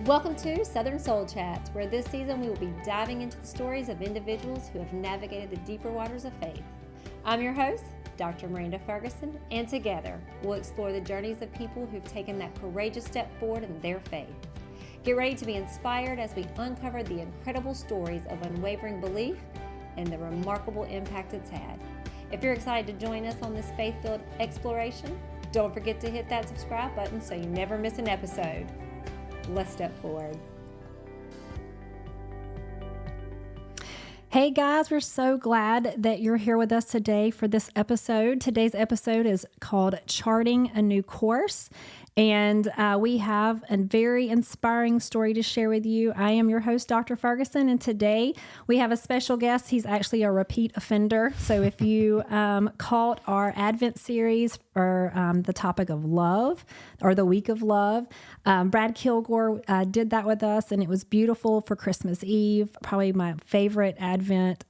Welcome to Southern Soul Chats, where this season we will be diving into the stories of individuals who have navigated the deeper waters of faith. I'm your host, Dr. Miranda Ferguson, and together we'll explore the journeys of people who've taken that courageous step forward in their faith. Get ready to be inspired as we uncover the incredible stories of unwavering belief and the remarkable impact it's had. If you're excited to join us on this faith-filled exploration, don't forget to hit that subscribe button so you never miss an episode. Let's step forward. Hey guys, we're so glad that you're here with us today for this episode. Today's episode is called Charting a New Course, and we have a very inspiring story to share with you. I am your host, Dr. Ferguson, and today we have a special guest. He's actually a repeat offender. So if you caught our Advent series for the topic of love or the week of love, Brad Kilgore did that with us, and it was beautiful for Christmas Eve, probably my favorite Advent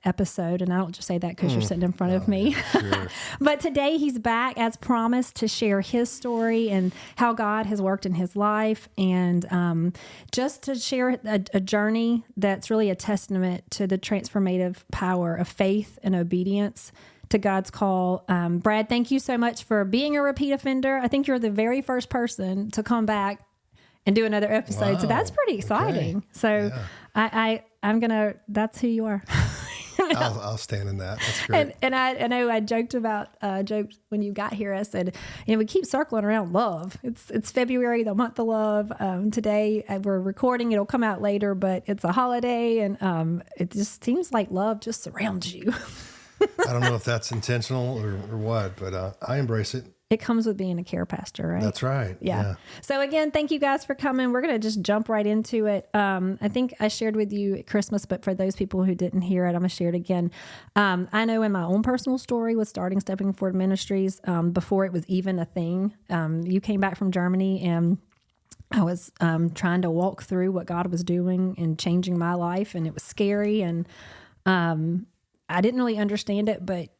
episode. And I don't just say that because you're sitting in front of me. Sure. But today he's back as promised to share his story and how God has worked in his life, and just to share a journey that's really a testament to the transformative power of faith and obedience to God's call. Brad, thank you so much for being a repeat offender. I think you're the very first person to come back and do another episode. Wow. So that's pretty exciting. Okay. So yeah. I'm going to, that's who you are. I'll stand in that. That's great. And I know I joked when you got here. I said, we keep circling around love. It's February, the month of love. Today we're recording. It'll come out later, but it's a holiday, and it just seems like love just surrounds you. I don't know if that's intentional or what, but I embrace it. It comes with being a care pastor, right? That's right. Yeah. So again, thank you guys for coming. We're going to just jump right into it. I think I shared with you at Christmas, but for those people who didn't hear it, I'm going to share it again. I know in my own personal story with starting Stepping Forward Ministries, before it was even a thing, you came back from Germany, and I was trying to walk through what God was doing and changing my life, and it was scary, and I didn't really understand it, but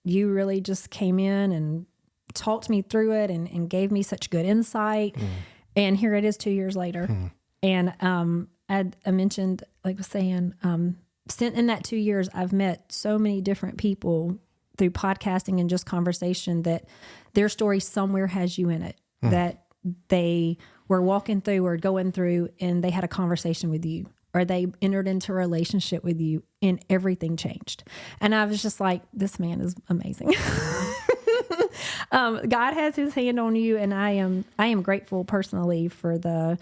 you really just came in and talked me through it and gave me such good insight. And here it is 2 years later. And I mentioned, like I was saying, in that 2 years, I've met so many different people through podcasting and just conversation that their story somewhere has you in it, that they were walking through or going through, and they had a conversation with you, or they entered into a relationship with you, and everything changed. And I was just like, this man is amazing. God has his hand on you, and I am grateful personally for the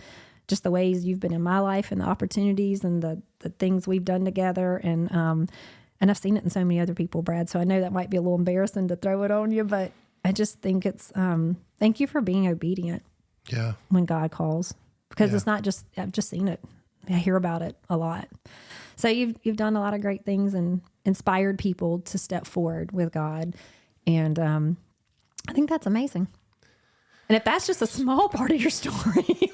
ways you've been in my life and the opportunities and the things we've done together. And I've seen it in so many other people, Brad. So I know that might be a little embarrassing to throw it on you, but I just think it's, thank you for being obedient. Yeah. When God calls, because it's not just, I've just seen it. I hear about it a lot. So you've done a lot of great things and inspired people to step forward with God. And, I think that's amazing. And if that's just a small part of your story,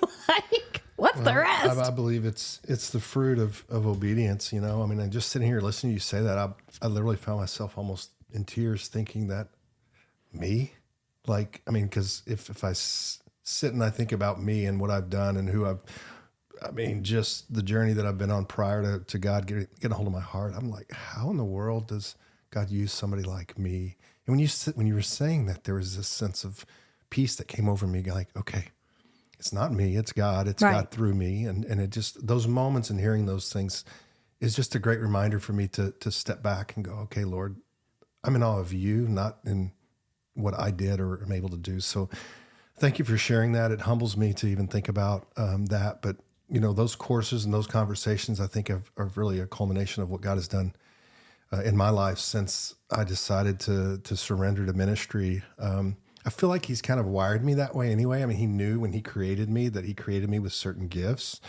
what's the rest? I believe it's the fruit of obedience, I mean, and just sitting here listening to you say that, I literally found myself almost in tears thinking that me, because if I sit and I think about me and what I've done and just the journey that I've been on prior to God getting a hold of my heart, I'm like, how in the world does God use somebody like me? And when you were saying that, there was this sense of peace that came over me, like, okay, it's not me, it's God. It's right. God through me. And it just, those moments and hearing those things is just a great reminder for me to step back and go, okay, Lord, I'm in awe of you, not in what I did or am able to do. So thank you for sharing that. It humbles me to even think about that. But, those courses and those conversations, I think are really a culmination of what God has done in my life since I decided to surrender to ministry. I feel like he's kind of wired me that way anyway. I mean, he knew when he created me that he created me with certain gifts,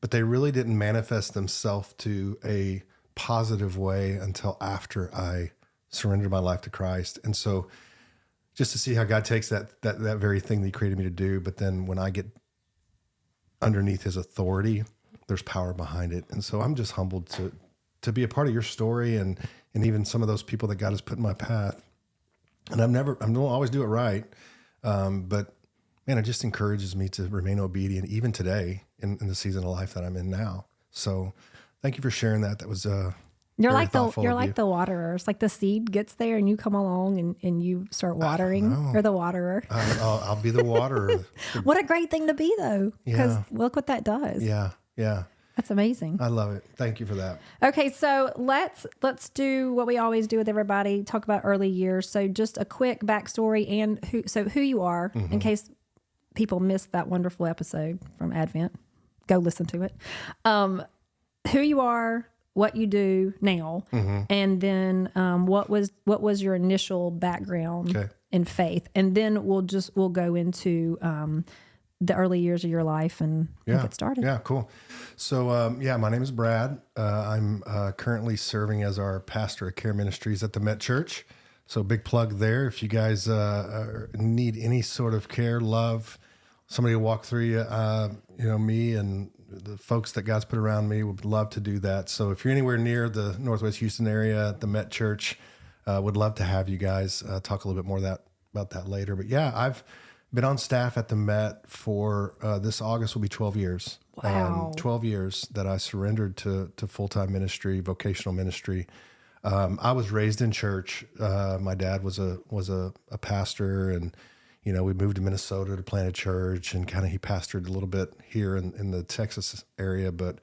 but they really didn't manifest themselves to a positive way until after I surrendered my life to Christ. And so just to see how God takes that very thing that he created me to do, but then when I get underneath his authority, there's power behind it. And so I'm just humbled to be a part of your story and even some of those people that God has put in my path. And I don't always do it right. But man, it just encourages me to remain obedient even today in the season of life that I'm in now. So thank you for sharing that. That was very thoughtful you're of like you. the waterer. It's like the seed gets there and you come along and you start watering. You're the waterer. I'll be the waterer. What a great thing to be though, because Yeah. look what that does. Yeah. Yeah. That's amazing. I love it. Thank you for that. Okay, so let's do what we always do with everybody. Talk about early years. So just a quick backstory and who you are, in case people missed that wonderful episode from Advent. Go listen to it. Who you are, what you do now, and then what was your initial background in faith, and then we'll go into the early years of your life and get started. Yeah, cool. So, my name is Brad. I'm currently serving as our pastor of care ministries at the Met Church. So big plug there. If you guys need any sort of care, love, somebody to walk through you, me and the folks that God's put around me would love to do that. So if you're anywhere near the Northwest Houston area at the Met Church, would love to have you guys talk a little bit more about that later. But yeah, I've been on staff at the Met for this August will be 12 years. Wow. 12 years that I surrendered to full-time ministry, vocational ministry. I was raised in church. My dad was a pastor, and we moved to Minnesota to plant a church, and kind of he pastored a little bit here in the Texas area. But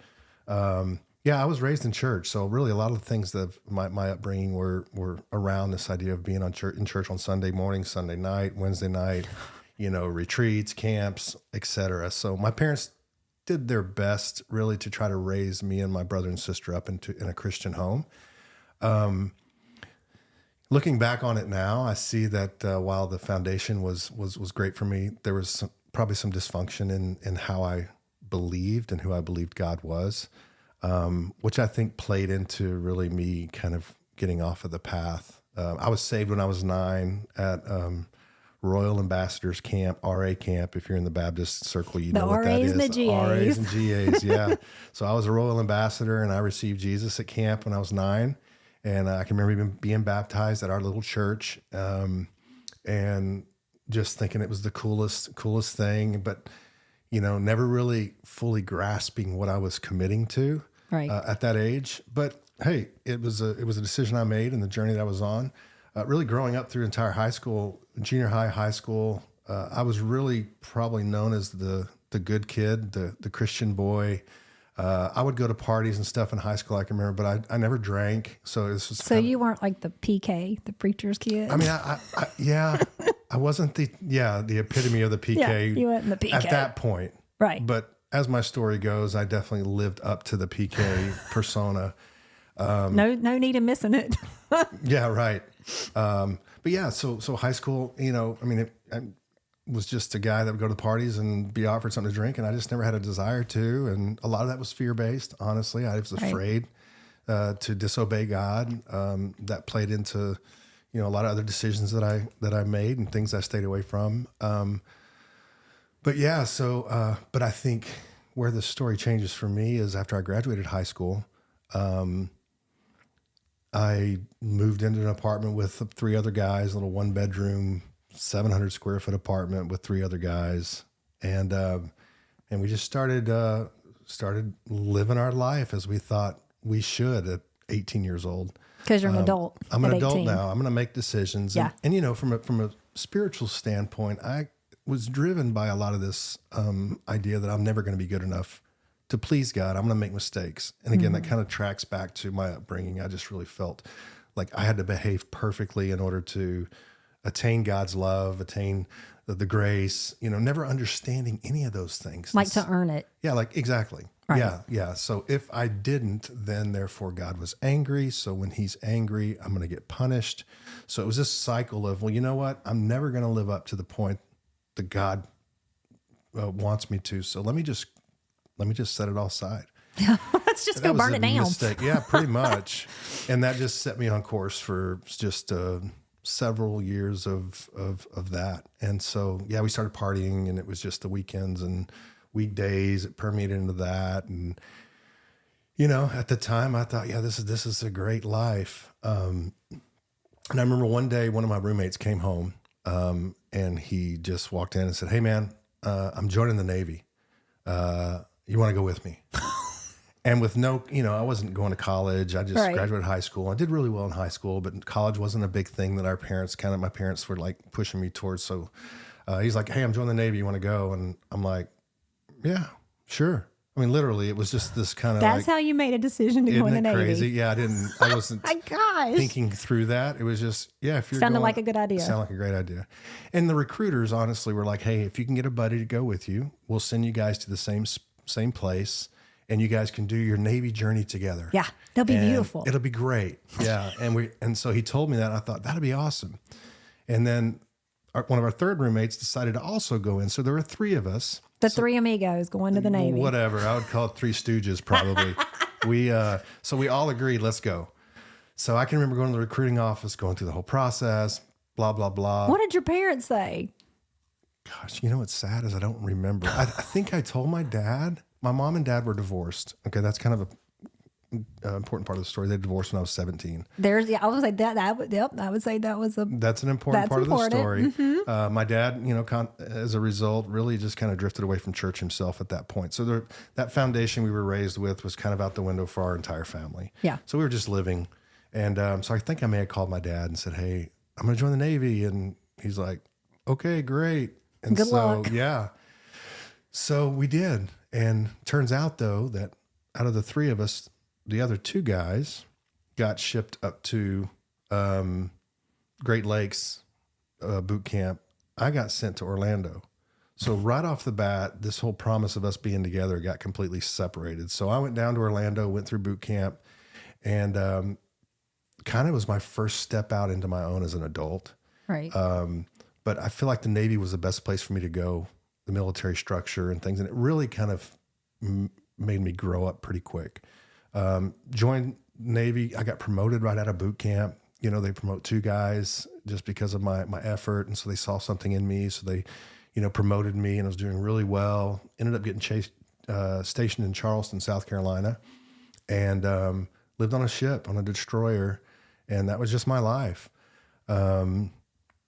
I was raised in church, so really a lot of the things that my upbringing were around this idea of being in church on Sunday morning, Sunday night, Wednesday night. Retreats, camps, etc. So my parents did their best really to try to raise me and my brother and sister up in a Christian home. Looking back on it now, I see that while the foundation was great for me, there was probably some dysfunction in how I believed and who I believed God was, which I think played into really me kind of getting off of the path. I was saved when I was 9 at Royal Ambassadors Camp, RA Camp. If you're in the Baptist circle, you know what that is. The RAs and GAs, yeah. So I was a Royal Ambassador, and I received Jesus at camp when I was 9. And I can remember even being baptized at our little church, and just thinking it was the coolest thing, but never really fully grasping what I was committing to at that age. But hey, it was a decision I made in the journey that I was on. Really growing up through entire high school, junior high school, I was really probably known as the good kid, the Christian boy. I would go to parties and stuff in high school, I can remember, but I never drank. So it was just So you weren't like the PK, the preacher's kid? I mean, I wasn't the epitome of the PK. Yeah, you weren't the PK. At that point. Right. But as my story goes, I definitely lived up to the PK persona. No need in missing it. Yeah, right. But yeah, so high school, I was just a guy that would go to the parties and be offered something to drink, and I just never had a desire to. And a lot of that was fear-based, honestly. I was afraid to disobey God. That played into, a lot of other decisions that I made and things I stayed away from. But I think where the story changes for me is after I graduated high school, I moved into an apartment with 3 other guys, a little 1-bedroom, 700 square foot apartment with 3 other guys. And we just started living our life as we thought we should at 18 years old. Because you're an adult. I'm an adult 18. now. I'm going to make decisions. Yeah. And from a spiritual standpoint, I was driven by a lot of this idea that I'm never going to be good enough to please God. I'm going to make mistakes. And again, that kind of tracks back to my upbringing. I just really felt like I had to behave perfectly in order to attain God's love, attain the grace, never understanding any of those things. Like to earn it. Yeah, like exactly. Right. Yeah. So if I didn't, then therefore God was angry. So when he's angry, I'm going to get punished. So it was this cycle of, well, you know what? I'm never going to live up to the point that God wants me to. So let me just set it all aside. Let's just go burn it down. Mistake. Yeah, pretty much. And that just set me on course for just several years of that. And so, yeah, we started partying, and it was just the weekends and weekdays. It permeated into that. And, at the time I thought, yeah, this is a great life. And I remember one day, one of my roommates came home, and he just walked in and said, "Hey man, I'm joining the Navy. You want to go with me? And with no, I wasn't going to college. I just graduated high school. I did really well in high school, but college wasn't a big thing that my parents were like pushing me towards. So he's like, hey, I'm joining the Navy. You want to go? And I'm like, yeah, sure. I mean, literally, it was just this kind of That's how you made a decision to go in the Navy. Crazy? Yeah, I wasn't My gosh. thinking through that. It was just, if you're Sounded like a good idea. Sounded like a great idea. And the recruiters honestly were like, hey, if you can get a buddy to go with you, we'll send you guys to the same place and you guys can do your Navy journey together. Yeah, that'll be beautiful. It'll be great. Yeah. And so he told me that, and I thought that'd be awesome. And then one of our third roommates decided to also go in. So there were three of us. Three amigos going to the Navy. Whatever. I would call it three stooges probably. So we all agreed, let's go. So I can remember going to the recruiting office, going through the whole process, blah, blah, blah. What did your parents say? Gosh, what's sad is I don't remember. I think I told my dad. My mom and dad were divorced. Okay, that's kind of an important part of the story. They divorced when I was 17. I would say I would say that's an important part of the story. Mm-hmm. My dad, as a result, really just kind of drifted away from church himself at that point. So that foundation we were raised with was kind of out the window for our entire family. Yeah. So we were just living. And so I think I may have called my dad and said, hey, I'm going to join the Navy. And he's like, okay, great. And Good luck. Yeah. So we did. And turns out, though, that out of the three of us, the other two guys got shipped up to Great Lakes boot camp. I got sent to Orlando. So right off the bat, this whole promise of us being together got completely separated. So I went down to Orlando, went through boot camp, and kind of was my first step out into my own as an adult. Right. But I feel like the Navy was the best place for me to go, the military structure and things. And it really kind of made me grow up pretty quick. Joined Navy. I got promoted right out of boot camp. They promote two guys just because of my effort. And so they saw something in me. So they, promoted me, and I was doing really well. Ended up getting stationed in Charleston, South Carolina, and lived on a ship, on a destroyer. And that was just my life.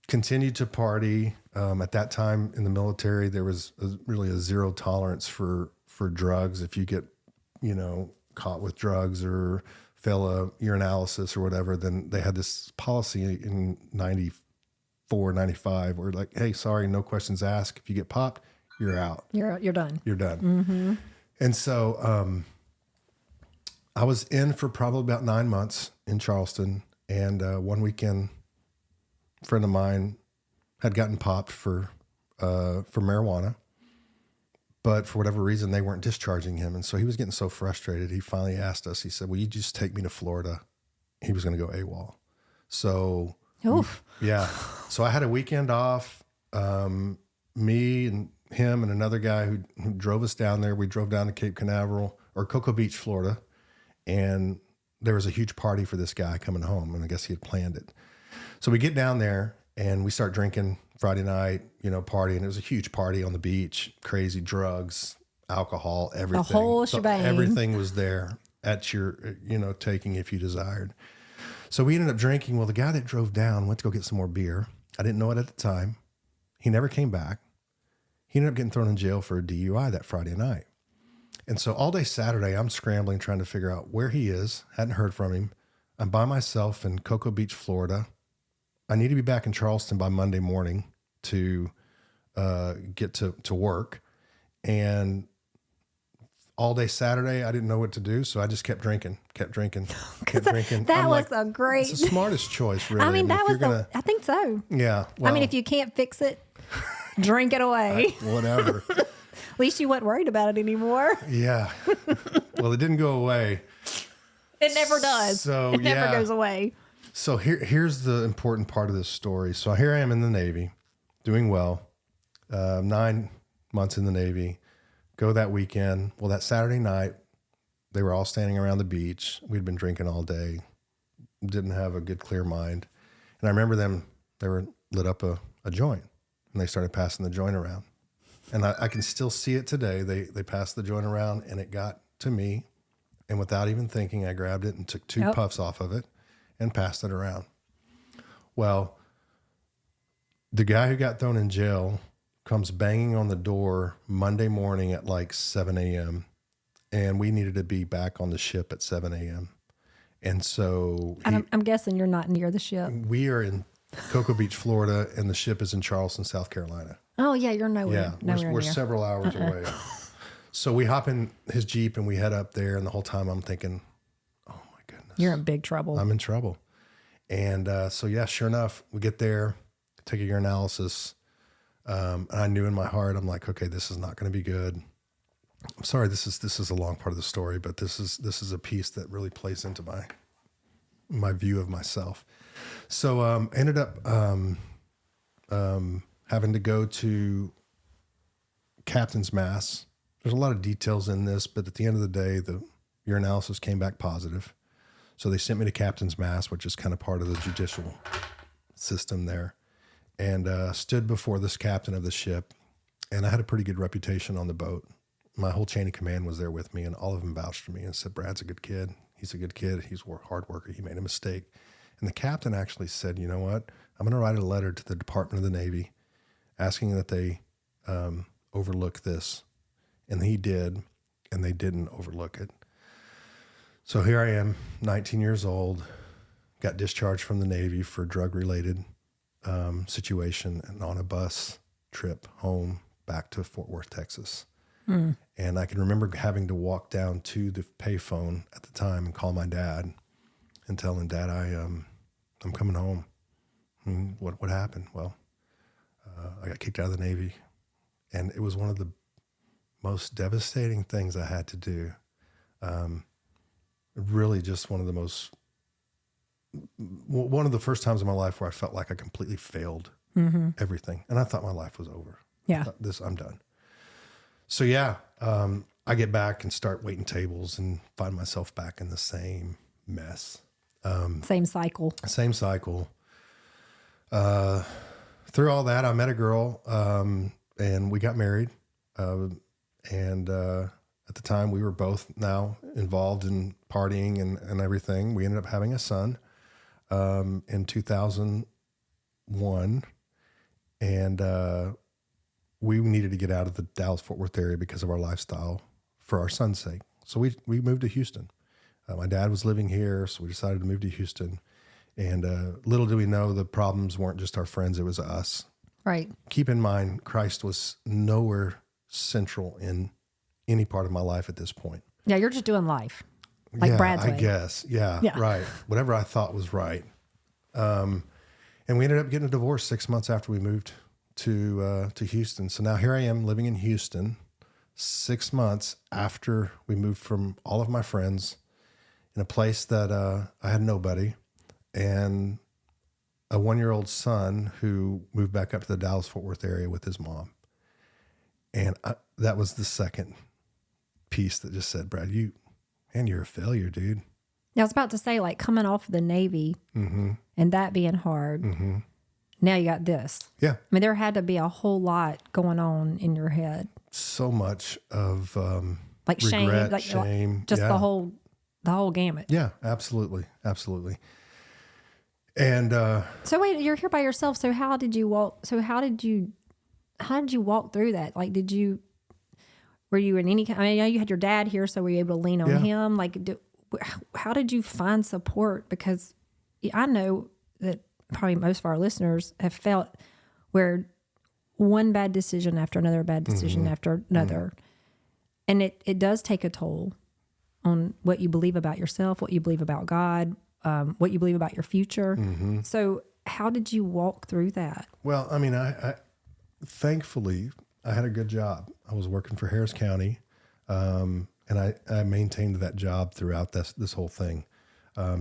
Continued to party. At that time in the military, there was really a zero tolerance for drugs. If you get, caught with drugs or fail a urinalysis or whatever, then they had this policy in 94, 95 where like, hey, sorry, no questions asked. If you get popped, you're out. You're done. You're done. Mm-hmm. And so I was in for probably about 9 months in Charleston. And one weekend, a friend of mine had gotten popped for marijuana. But for whatever reason, they weren't discharging him. And so he was getting so frustrated. He finally asked us, he said, will you just take me to Florida? He was going to go AWOL. So, Oof. Yeah. So I had a weekend off. Me and him and another guy who drove us down there. We drove down to Cape Canaveral or Cocoa Beach, Florida. And there was a huge party for this guy coming home. And I guess he had planned it. So we get down there and we start drinking Friday night, party. And it was a huge party on the beach, crazy drugs, alcohol, everything. The whole shebang. So everything was there at your, taking if you desired. So we ended up drinking. Well, the guy that drove down went to go get some more beer. I didn't know it at the time. He never came back. He ended up getting thrown in jail for a DUI that Friday night. And so all day Saturday, I'm scrambling, trying to figure out where he is. Hadn't heard from him. I'm by myself in Cocoa Beach, Florida. I need to be back in Charleston by Monday morning to get to work. And all day Saturday, I didn't know what to do. So I just kept drinking. That was a great... It's the smartest choice, really. I mean, I think so. Yeah. Well, if you can't fix it, drink it away. Whatever. At least you weren't worried about it anymore. Yeah. Well, it didn't go away. It never does. So, it never goes away. So here's the important part of this story. So here I am in the Navy, doing well, 9 months in the Navy, go that weekend. Well, that Saturday night, they were all standing around the beach. We'd been drinking all day, didn't have a good, clear mind. And I remember they were lit up a joint, and they started passing the joint around. And I can still see it today. They passed the joint around, and it got to me. And without even thinking, I grabbed it and took two puffs off of it and passed it around. Well, the guy who got thrown in jail, comes banging on the door Monday morning at like 7 a.m. And we needed to be back on the ship at 7 a.m. And so I'm guessing you're not near the ship. we are in Cocoa Beach, Florida, and the ship is in Charleston, South Carolina. Oh yeah, you're nowhere. Yeah, Nowhere we're near. several hours away. So we hop in his Jeep and we head up there. And the whole time I'm thinking, oh my goodness, You're in big trouble. I'm in trouble. And so, yeah, sure enough, we get there, take a urinalysis. And I knew in my heart, I'm like, okay, this is not going to be good. I'm sorry, this is a long part of the story, but this is a piece that really plays into my view of myself. So ended up having to go to captain's mass. There's a lot of details in this, but at the end of the day, the urinalysis came back positive. So they sent me to captain's mass, which is kind of part of the judicial system there, and stood before this captain of the ship. And I had a pretty good reputation on the boat. My whole chain of command was there with me, and all of them vouched for me and said, Brad's a good kid. He's a good kid. He's a hard worker. He made a mistake. And the captain actually said, you know what? I'm going to write a letter to the Department of the Navy asking that they overlook this. And he did, and they didn't overlook it. So here I am, 19 years old, got discharged from the Navy for drug-related situation, and on a bus trip home back to Fort Worth, Texas. And I can remember having to walk down to the payphone at the time and call my dad and tell him, Dad, I'm coming home. And what happened? Well, I got kicked out of the Navy, and it was one of the most devastating things I had to do. Really just one of the first times in my life where I felt like I completely failed everything. And I thought my life was over. Yeah. I'm done. So yeah, I get back and start waiting tables and find myself back in the same mess. Same cycle. Same cycle. Through all that, I met a girl, and we got married. And at the time, we were both now involved in partying and everything. We ended up having a son in 2001, and we needed to get out of the Dallas-Fort Worth area because of our lifestyle for our son's sake. So we moved to Houston. My dad was living here, so we decided to move to Houston. And little did we know the problems weren't just our friends, it was us. Right. Keep in mind, Christ was nowhere central in any part of my life at this point. Yeah, you're just doing life. Like Brad's way. I guess. Yeah, right. Whatever I thought was right. And we ended up getting a divorce 6 months after we moved to Houston. So now here I am living in Houston 6 months after we moved from all of my friends in a place that I had nobody, and a 1-year-old son who moved back up to the Dallas-Fort Worth area with his mom. And that was the second piece that just said, Brad, you're a failure, dude. Yeah, I was about to say, like, coming off the Navy and that being hard. Now you got this. Yeah. I mean, there had to be a whole lot going on in your head. So much of like regret, shame, just the whole gamut. Yeah, absolutely. Absolutely. And so wait, you're here by yourself. So how did you walk? So how did you walk through that? Like, were you in any kind? I mean, I know you had your dad here, so were you able to lean on him? Like, how did you find support? Because I know that probably most of our listeners have felt where one bad decision after another bad decision after another, and it does take a toll on what you believe about yourself, what you believe about God, what you believe about your future. So how did you walk through that? Well, I mean, I thankfully I had a good job. I was working for Harris County, and I maintained that job throughout this whole thing.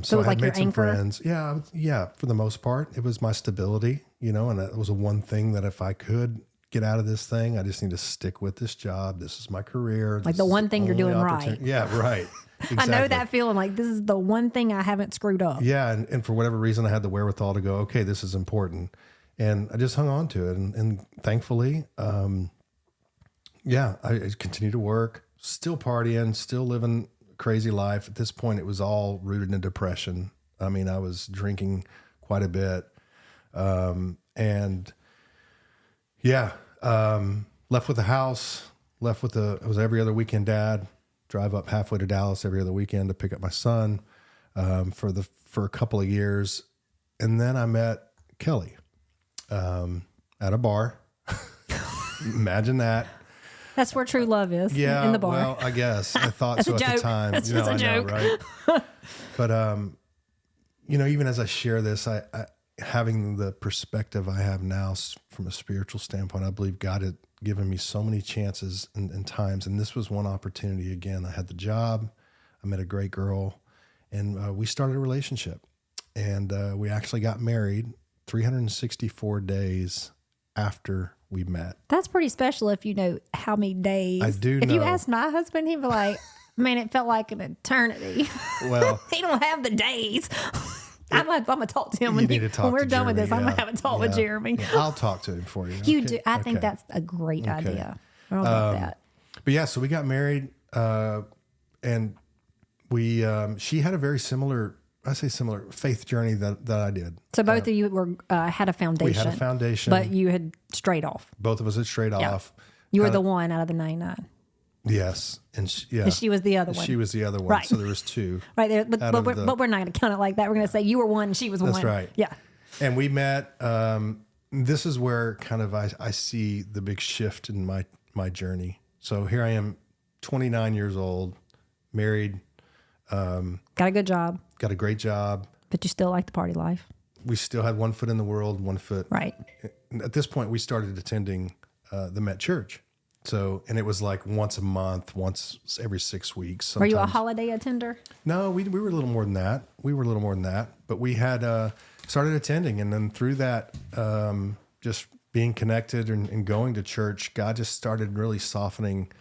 So I had made some friends. Yeah, for the most part, it was my stability, and that was the one thing that if I could get out of this thing, I just need to stick with this job. This is my career. Like the one thing you're doing right. Yeah, right. Exactly. I know that feeling, like this is the one thing I haven't screwed up. Yeah, and for whatever reason, I had the wherewithal to go, okay, this is important. And I just hung on to it. And thankfully, I continued to work, still partying, still living a crazy life. At this point, it was all rooted in depression. I mean, I was drinking quite a bit. Left with the house, I was every other weekend dad, drive up halfway to Dallas every other weekend to pick up my son, for a couple of years. And then I met Kelly, at a bar. Imagine that. That's where true love is. Yeah. In the bar. Well, I guess I thought That's so a at the joke. time. That's just a joke. Know, right? But, even as I share this, I having the perspective I have now from a spiritual standpoint, I believe God had given me so many chances and times. And this was one opportunity. Again, I had the job, I met a great girl, and we started a relationship. And we actually got married 364 days after we met. That's pretty special if you know how many days. I do If know. you asked my husband, he'd be like, man, it felt like an eternity. Well, he don't have the days. I'm gonna talk to him you need to talk when we're to done with Jeremy, this. I'm yeah. gonna have a talk with Jeremy. Yeah, I'll talk to him for you. You Okay, do. I think okay. that's a great idea. I love that. But yeah, so we got married, and we she had a very similar faith journey that I did. So both of you were had a foundation. We had a foundation, but you had strayed off. both of us had straight off. You were the one out of the 99. Yes, and And she was the other one. She was the other one. Right. So there was two. Right there, but out of we're not going to count it like that. We're going to say you were one, and she was one. That's right. Yeah. And we met. This is where kind of I see the big shift in my journey. So here I am, 29 years old, married, Got a good job, got a great job. but you still like the party life. We still had one foot in the world, one foot. Right. At this point, we started attending the Met Church. So, and it was like once a month, once every 6 weeks. Were you a sometimes. holiday attender? No, we were a little more than that. But we had started attending. And then through that, just being connected and going to church, God just started really softening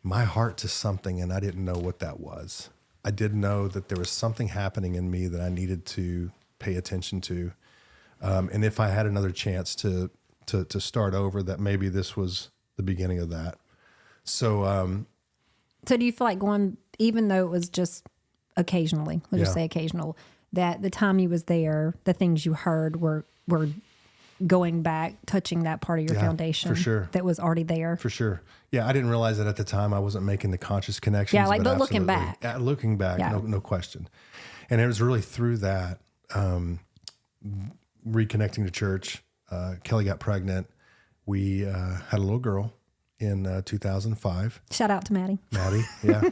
my heart to something. And I didn't know what that was. I did know that there was something happening in me that I needed to pay attention to. And if I had another chance to start over, that maybe this was the beginning of that. So, So do you feel like going, even though it was just occasionally, let's just Yeah. say occasional, that the time you was there, the things you heard were going back, touching that part of your Yeah, foundation for sure. that was already there? for sure. Yeah. I didn't realize that at the time. I wasn't making the conscious connections. Yeah, but looking absolutely. back. Looking back, Yeah. no question. And it was really through that, reconnecting to church. Kelly got pregnant. We had a little girl in 2005. Shout out to Maddie. Maddie, yeah.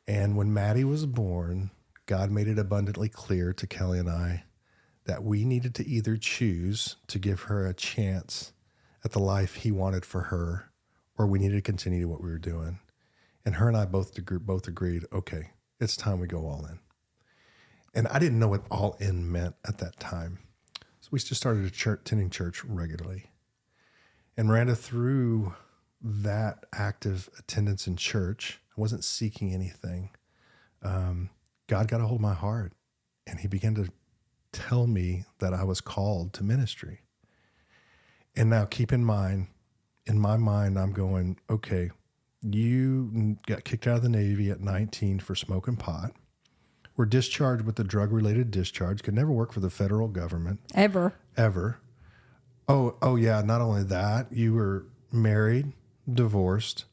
And when Maddie was born, God made it abundantly clear to Kelly and I that we needed to either choose to give her a chance at the life he wanted for her, or we needed to continue what we were doing. And her and I both agreed, okay, it's time we go all in. And I didn't know what all in meant at that time. So we just started attending church regularly. And Miranda, through that active attendance in church, I wasn't seeking anything. God got a hold of my heart, and he began to tell me that I was called to ministry. And now keep in mind, in my mind, I'm going, okay, you got kicked out of the Navy at 19 for smoking pot. Were discharged with a drug-related discharge, could never work for the federal government. Ever. Oh yeah. Not only that, you were married, divorced.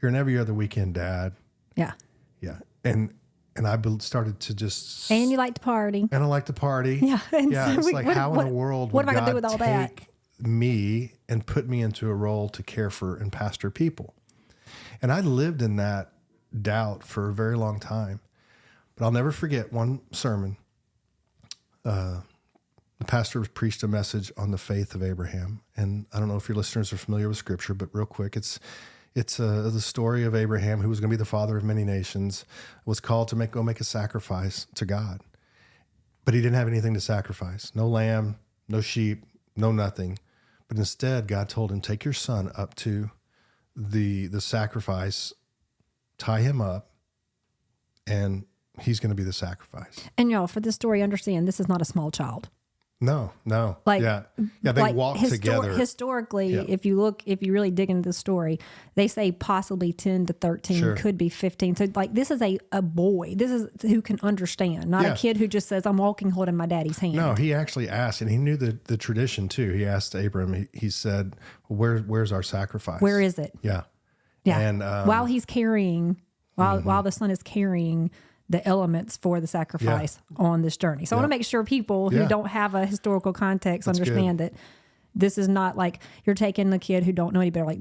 You're an every other weekend dad. Yeah. Yeah. And I started to just, And you like to party. and I like to party. Yeah. And Yeah. so It's like, how in the world what would am I going to do God with all that? take me and put me into a role to care for and pastor people? And I lived in that doubt for a very long time. But I'll never forget one sermon. The pastor preached a message on the faith of Abraham. And I don't know if your listeners are familiar with scripture, but real quick, it's the story of Abraham, who was going to be the father of many nations, was called to go make a sacrifice to God. But he didn't have anything to sacrifice. No lamb, no sheep, no nothing. But instead, God told him, take your son up to the sacrifice, tie him up, and he's going to be the sacrifice. And y'all, for this story, understand this is not a small child. No. Like, Yeah. They walk together. Historically, Yeah. if you really dig into the story, they say possibly 10 to 13, Sure. could be 15. So like, this is a boy. This is who can understand, not a kid who just says, I'm walking holding my daddy's hand. No, he actually asked, and he knew the tradition too. He asked Abram, he said, where's our sacrifice? Where is it? Yeah. Yeah. And while he's carrying, while the son is carrying the elements for the sacrifice on this journey. So I want to make sure people who don't have a historical context understand that this is not like you're taking the kid who don't know any better. Like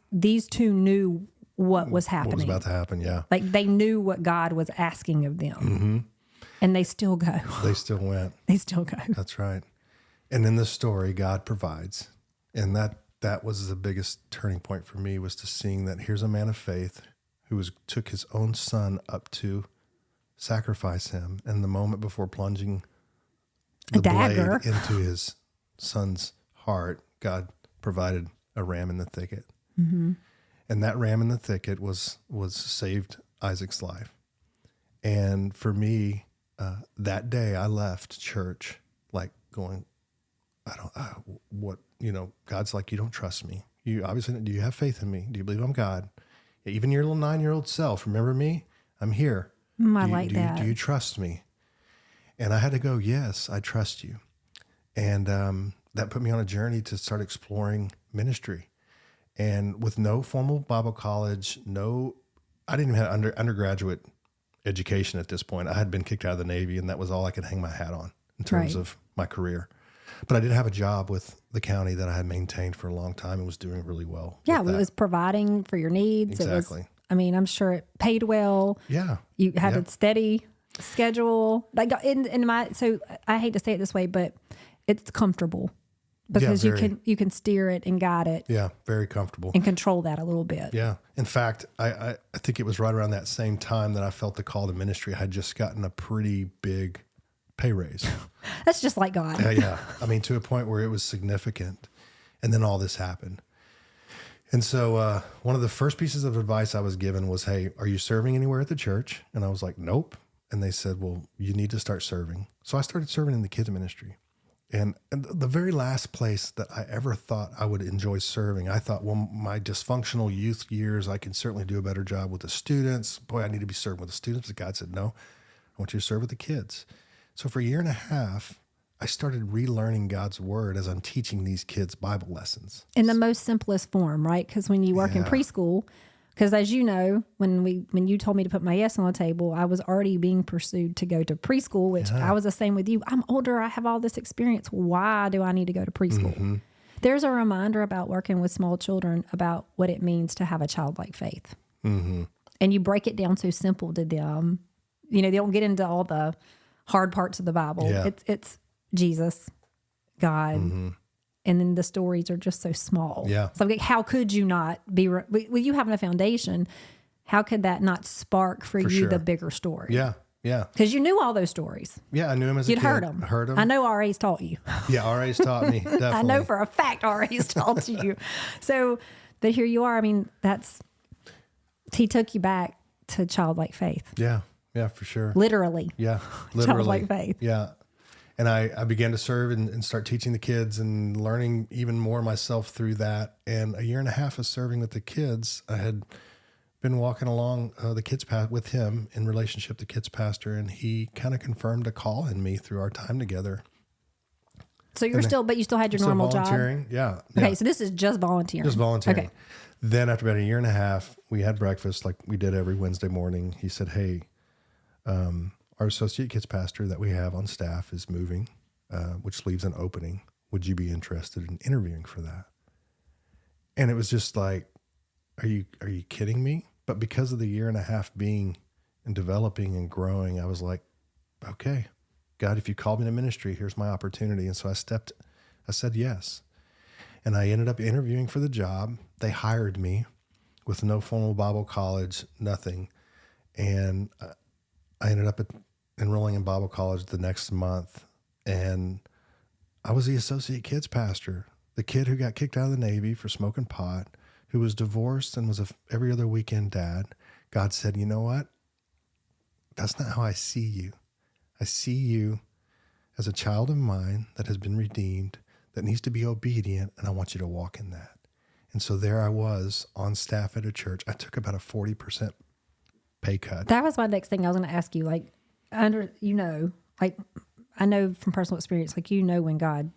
these two knew what was happening. What was about to happen, yeah. Like they knew what God was asking of them. And they still go. They still went. They still go. That's right. And in this story, God provides. And that was the biggest turning point for me, was to seeing that here's a man of faith who took his own son up to sacrifice him, and the moment before plunging the blade into his son's heart, God provided a ram in the thicket. And that ram in the thicket was saved Isaac's life. And for me, that day I left church like going, God's like, you don't trust me. You obviously, do you have faith in me? Do you believe I'm God? Even your little 9-year-old self, remember me? I'm here. Do you trust me? And I had to go, yes, I trust you. And that put me on a journey to start exploring ministry. And with no formal Bible college, I didn't even have undergraduate education at this point. I had been kicked out of the Navy, and that was all I could hang my hat on in terms of my career. But I did have a job with the county that I had maintained for a long time and was doing really well. Yeah, it was providing for your needs. Exactly. I'm sure it paid well. Yeah. You had a steady schedule. Like so I hate to say it this way, but it's comfortable because you can steer it and guide it. Yeah, very comfortable. And control that a little bit. Yeah. In fact, I think it was right around that same time that I felt the call to ministry. I had just gotten a pretty big pay raise. That's just like God. Yeah. To a point where it was significant. And then all this happened. And so one of the first pieces of advice I was given was, hey, are you serving anywhere at the church? And I was like, nope. And they said, well, you need to start serving. So I started serving in the kids ministry. And the very last place that I ever thought I would enjoy serving, I thought, well, my dysfunctional youth years, I can certainly do a better job with the students. Boy, I need to be serving with the students. But God said, no, I want you to serve with the kids. So for a year and a half, I started relearning God's word as I'm teaching these kids Bible lessons. In the most simplest form, right? Because when you work in preschool, because as you know, when you told me to put my yes on the table, I was already being pursued to go to preschool, which I was the same with you. I'm older. I have all this experience. Why do I need to go to preschool? There's a reminder about working with small children about what it means to have a childlike faith. And you break it down so simple to them. They don't get into all the hard parts of the Bible. Yeah. It's Jesus, God, and then the stories are just so small. Yeah. So like, how could you not be, with you having a foundation, how could that not spark for you the bigger story? Yeah, yeah. Because you knew all those stories. Yeah, I knew him as a kid. You'd heard them. I know RA's taught you. Yeah, RA's taught me, definitely. I know for a fact RA's taught you. So, but here you are. He took you back to childlike faith. Yeah, for sure. Literally. Yeah, literally. Childlike faith. Yeah. And I began to serve and start teaching the kids and learning even more myself through that. And a year and a half of serving with the kids, I had been walking along the kids path with him in relationship to kids pastor, and he kind of confirmed a call in me through our time together. So you still had your normal job? Volunteering, yeah. Okay, so this is just volunteering. Just volunteering. Okay. Then after about a year and a half, we had breakfast like we did every Wednesday morning. He said, hey, our associate kids pastor that we have on staff is moving, which leaves an opening. Would you be interested in interviewing for that? And it was just like, are you kidding me? But because of the year and a half being and developing and growing, I was like, okay, God, if you called me to ministry, here's my opportunity. And so I said yes. And I ended up interviewing for the job. They hired me with no formal Bible college, nothing. And I ended up enrolling in Bible college the next month. And I was the associate kids pastor, the kid who got kicked out of the Navy for smoking pot, who was divorced and was every other weekend dad. God said, you know what? That's not how I see you. I see you as a child of mine that has been redeemed, that needs to be obedient, and I want you to walk in that. And so there I was on staff at a church. I took about a 40% pay cut. That was my next thing I was going to ask you. Like, I know from personal experience, like, when God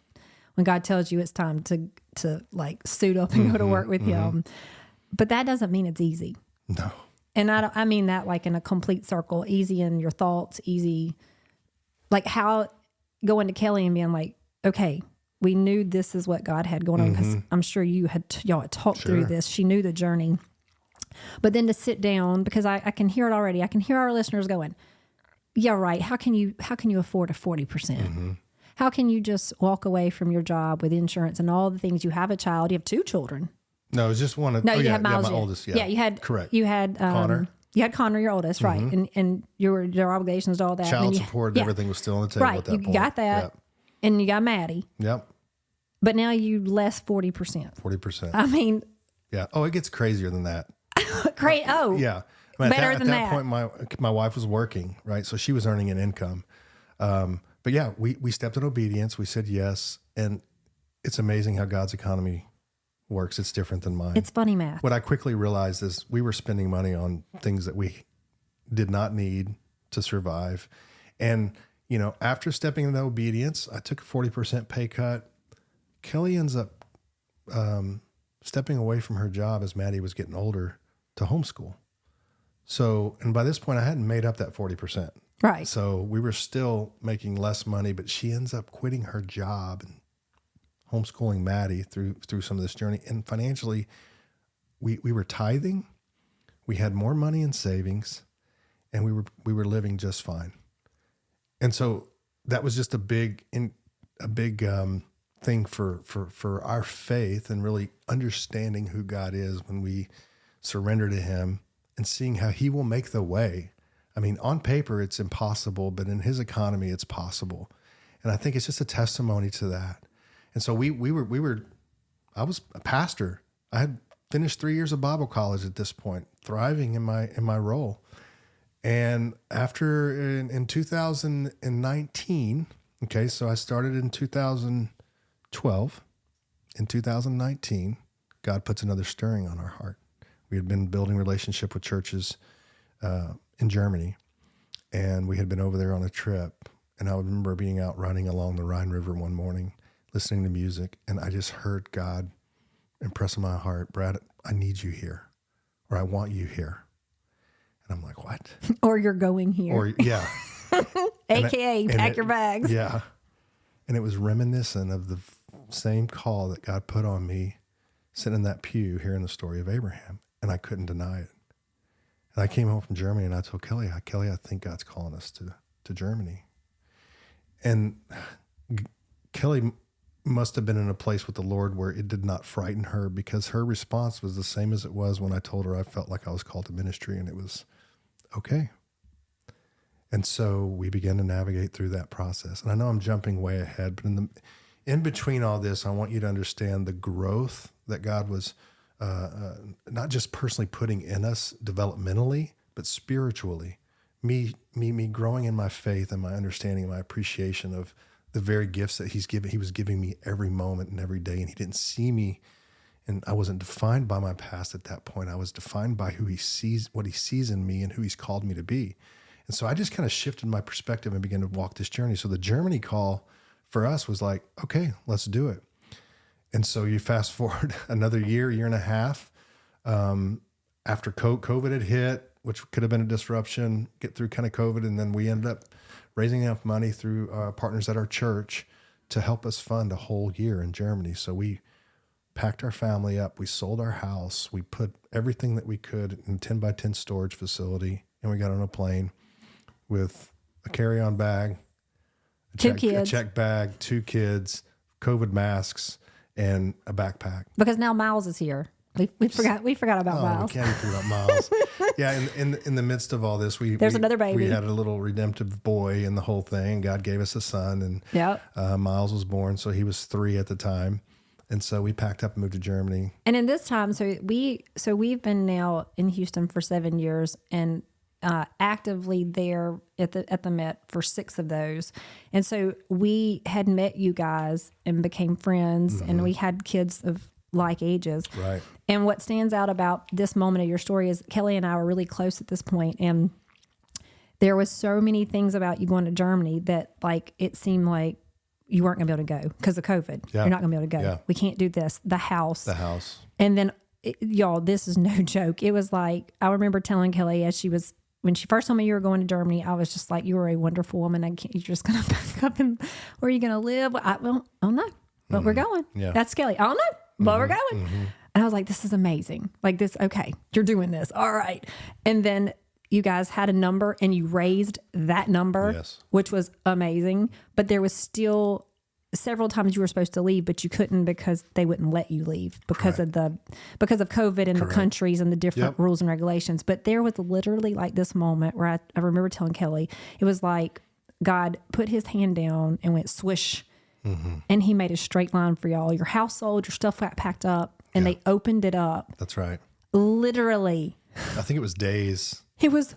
tells you it's time to like suit up and go to work with him, but that doesn't mean it's easy. No. And I mean that like in a complete circle, easy in your thoughts, easy, like how going to Kelly and being like, okay, we knew this is what God had going on, because I'm sure y'all had talked through this. She knew the journey, but then to sit down, because I can hear it already. I can hear our listeners going, yeah, right. How can you afford a 40%? How can you just walk away from your job with insurance and all the things? You have a child, you have 2 children. No, it was just one of, you had Miles. my oldest. Yeah, you had, correct. You had, Connor. You had Connor, your oldest, right. And your obligations, all that. Child support, everything was still on the table at that point. You got that. Yep. And you got Maddie. Yep. But now you less 40%. 40%. I mean. Yeah. Oh, it gets crazier than that. Great. Oh. Yeah. I mean, better than that. At that point, my wife was working, right? So she was earning an income. But yeah, we stepped in obedience. We said yes. And it's amazing how God's economy works. It's different than mine. It's funny math. What I quickly realized is we were spending money on things that we did not need to survive. And, after stepping into obedience, I took a 40% pay cut. Kelly ends up stepping away from her job as Maddie was getting older to homeschool. So, and by this point, I hadn't made up that 40%. Right. So we were still making less money, but she ends up quitting her job and homeschooling Maddie through some of this journey. And financially, we were tithing. We had more money in savings, and we were living just fine. And so that was just a big thing for our faith, and really understanding who God is when we surrender to him and seeing how he will make the way. I mean, on paper, it's impossible, but in his economy, it's possible. And I think it's just a testimony to that. And so I was a pastor. I had finished 3 years of Bible college at this point, thriving in my role. And after in 2019, okay, so I started in 2012. In 2019, God puts another stirring on our heart. We had been building relationship with churches in Germany, and we had been over there on a trip. And I remember being out running along the Rhine River one morning, listening to music, and I just heard God impress on my heart, Brad, I need you here, or I want you here. And I'm like, what? Or you're going here. Or, yeah. AKA, pack your bags. Yeah. And it was reminiscent of the same call that God put on me sitting in that pew hearing the story of Abraham, and I couldn't deny it. And I came home from Germany, and I told Kelly, I think God's calling us to Germany. And Kelly must have been in a place with the Lord where it did not frighten her, because her response was the same as it was when I told her I felt like I was called to ministry, and it was okay. And so we began to navigate through that process. And I know I'm jumping way ahead, but in between all this, I want you to understand the growth that God was not just personally putting in us developmentally, but spiritually. Me growing in my faith and my understanding and my appreciation of the very gifts that he was giving me every moment and every day. And he didn't see me, and I wasn't defined by my past at that point. I was defined by who he sees, what he sees in me, and who he's called me to be. And so I just kind of shifted my perspective and began to walk this journey. So the Germany call for us was like, okay, let's do it. And so you fast forward another year and a half, after COVID had hit, which could have been a disruption, get through kind of COVID. And then we ended up raising enough money through partners at our church to help us fund a whole year in Germany. So we packed our family up. We sold our house. We put everything that we could in a 10 by 10 storage facility. And we got on a plane with a carry-on bag, a check bag, 2 kids, COVID masks, and a backpack. Because now Miles is here. We forgot about Miles. We can't forget about Miles. Yeah, in the midst of all this, there's another baby. We had a little redemptive boy in the whole thing. God gave us a son, and Miles was born, so he was 3 at the time. And so we packed up and moved to Germany. And in this time, so we've been now in Houston for 7 years, and actively there at the Met for 6 of those. And so we had met you guys and became friends, and we had kids of like ages. Right. And what stands out about this moment of your story is Kelly and I were really close at this point, and there was so many things about you going to Germany that like it seemed like you weren't going to be able to go because of COVID. Yeah. You're not going to be able to go. Yeah. We can't do this. The house. And then, y'all, this is no joke. It was like, I remember telling Kelly when she first told me you were going to Germany, I was just like, you are a wonderful woman. You're just going to back up and where are you going to live? Well, I don't know, but we're going. Yeah. That's Kelly. I don't know, but we're going. And I was like, this is amazing. Like this, okay, you're doing this. All right. And then you guys had a number and you raised that number, Yes. which was amazing. But there was still several times you were supposed to leave, but you couldn't because they wouldn't let you leave because of COVID and the countries and the different rules and regulations. But there was literally like this moment where I remember telling Kelly, it was like God put his hand down and went swish, and he made a straight line for y'all. Your house sold, your stuff got packed up, and they opened it up. That's right. Literally. I think it was days. It was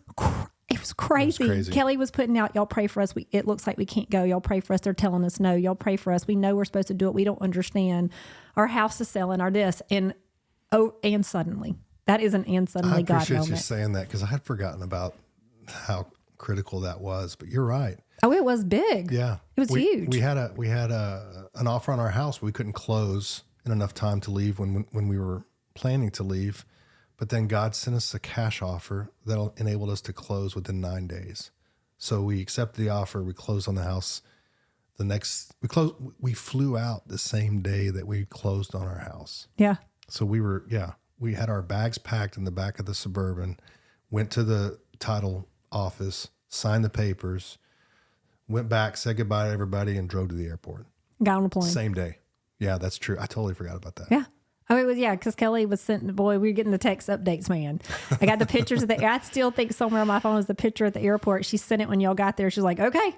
crazy. Kelly was putting out, y'all pray for us. It looks like we can't go. Y'all pray for us. They're telling us no. Y'all pray for us. We know we're supposed to do it. We don't understand. Our house is selling, our this. And suddenly. That is an and suddenly God moment. I appreciate you saying that because I had forgotten about how critical that was. But you're right. Oh, it was big. Yeah. It was huge. We had an offer on our house. We couldn't close in enough time to leave when we were planning to leave. But then God sent us a cash offer that enabled us to close within 9 days. So we accepted the offer. We closed on the house. We flew out the same day that we closed on our house. Yeah. So we had our bags packed in the back of the Suburban, went to the title office, signed the papers, went back, said goodbye to everybody, and drove to the airport. Got on a plane. Same day. Yeah, that's true. I totally forgot about that. Yeah. Oh, it was, because Kelly was sending, boy, we were getting the text updates, man. I got the pictures I still think somewhere on my phone is the picture at the airport. She sent it when y'all got there. She's like, okay,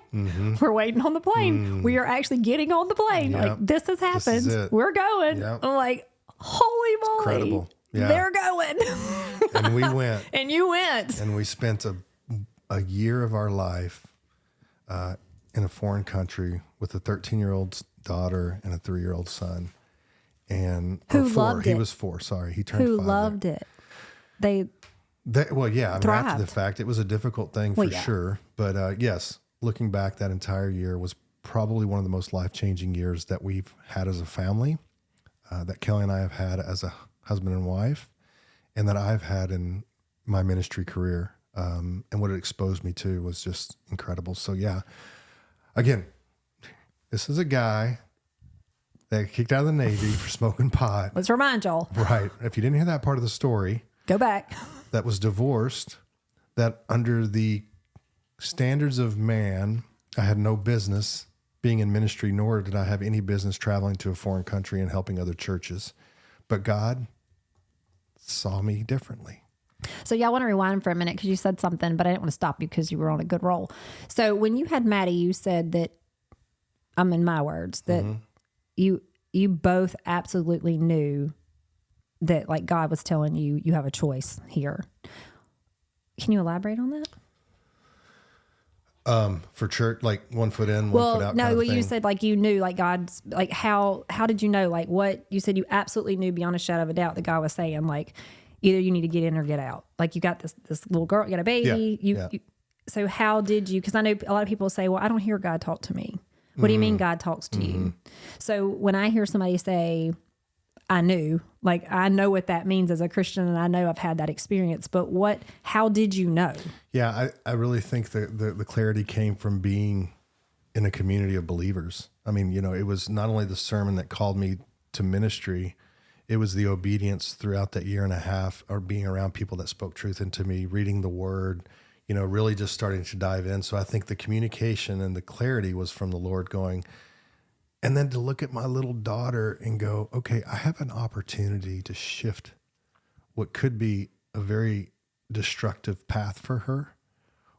we're waiting on the plane. We are actually getting on the plane. Yep. Like, this has happened. We're going. Yep. I'm like, holy moly. Incredible. Yeah. They're going. And we went. And you went. And we spent a year of our life in a foreign country with a 13-year-old daughter and a 3-year-old son. And he was 4. Sorry, he turned 5. Who loved it? After the fact, it was a difficult thing for sure. But yes, looking back, that entire year was probably one of the most life-changing years that we've had as a family, that Kelly and I have had as a husband and wife, and that I've had in my ministry career. And what it exposed me to was just incredible. So yeah, again, this is a guy that got kicked out of the Navy for smoking pot. Let's remind y'all. Right. If you didn't hear that part of the story. Go back. That was divorced, that under the standards of man, I had no business being in ministry, nor did I have any business traveling to a foreign country and helping other churches. But God saw me differently. So y'all want to rewind for a minute because you said something, but I didn't want to stop you because you were on a good roll. So when you had Maddie, you said that, in my words, that you both absolutely knew that like God was telling you have a choice here. Can you elaborate on that? For church, like one foot in, one foot out. No, kind of thing. You said like you knew like God's like how did you know like what you said you absolutely knew beyond a shadow of a doubt that God was saying like either you need to get in or get out. Like you got this little girl, you got a baby. So how did you? Because I know a lot of people say, well, I don't hear God talk to me. What do you mean God talks to you? So when I hear somebody say, I knew, like I know what that means as a Christian and I know I've had that experience, but how did you know? Yeah, I really think that the clarity came from being in a community of believers. I mean, it was not only the sermon that called me to ministry, it was the obedience throughout that year and a half or being around people that spoke truth into me, reading the word, really just starting to dive in. So I think the communication and the clarity was from the Lord going, and then to look at my little daughter and go, okay, I have an opportunity to shift what could be a very destructive path for her,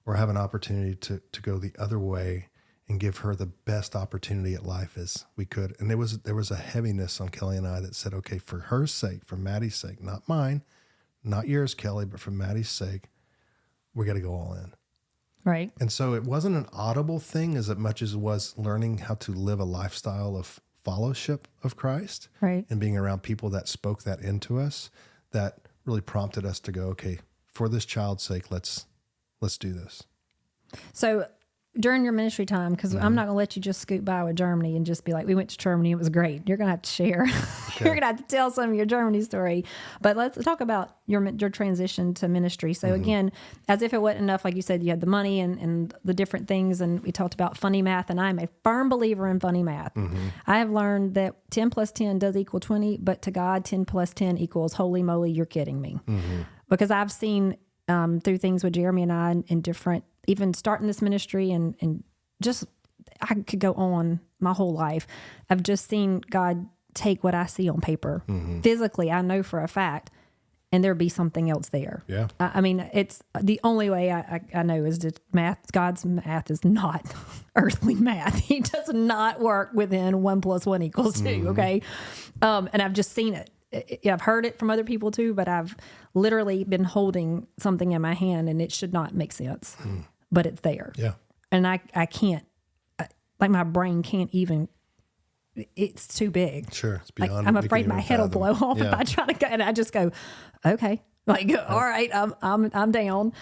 or have an opportunity to go the other way and give her the best opportunity at life as we could. And there was a heaviness on Kelly and I that said, okay, for her sake, for Maddie's sake, not mine, not yours, Kelly, but for Maddie's sake, we got to go all in. Right. And so it wasn't an audible thing as much as it was learning how to live a lifestyle of fellowship of Christ, Right. and being around people that spoke that into us, that really prompted us to go, okay, for this child's sake, let's do this. So during your ministry time, because I'm not going to let you just scoot by with Germany and just be like, we went to Germany, it was great. You're going to have to share. Okay. You're going to have to tell some of your Germany story. But let's talk about your transition to ministry. So again, as if it wasn't enough, like you said, you had the money and the different things. And we talked about funny math, and I'm a firm believer in funny math. I have learned that 10 plus 10 does equal 20, but to God, 10 plus 10 equals holy moly, you're kidding me. Because I've seen through things with Jeremy and I in different, even starting this ministry and just, I could go on my whole life. I've just seen God take what I see on paper. Physically, I know for a fact, and there'd be something else there. Yeah. I mean, it's the only way I know is that math, God's math is not earthly math. He does not work within 1 + 1 = 2. Okay. And I've just seen it. I've heard it from other people too, but I've literally been holding something in my hand and it should not make sense, but it's there. Yeah. And I can't, like my brain can't even, it's too big. Sure. It's Like, beyond. I'm we can afraid my even head will fathom. blow off if Yeah. I try to go, and I just go, okay, like, all right, I'm down.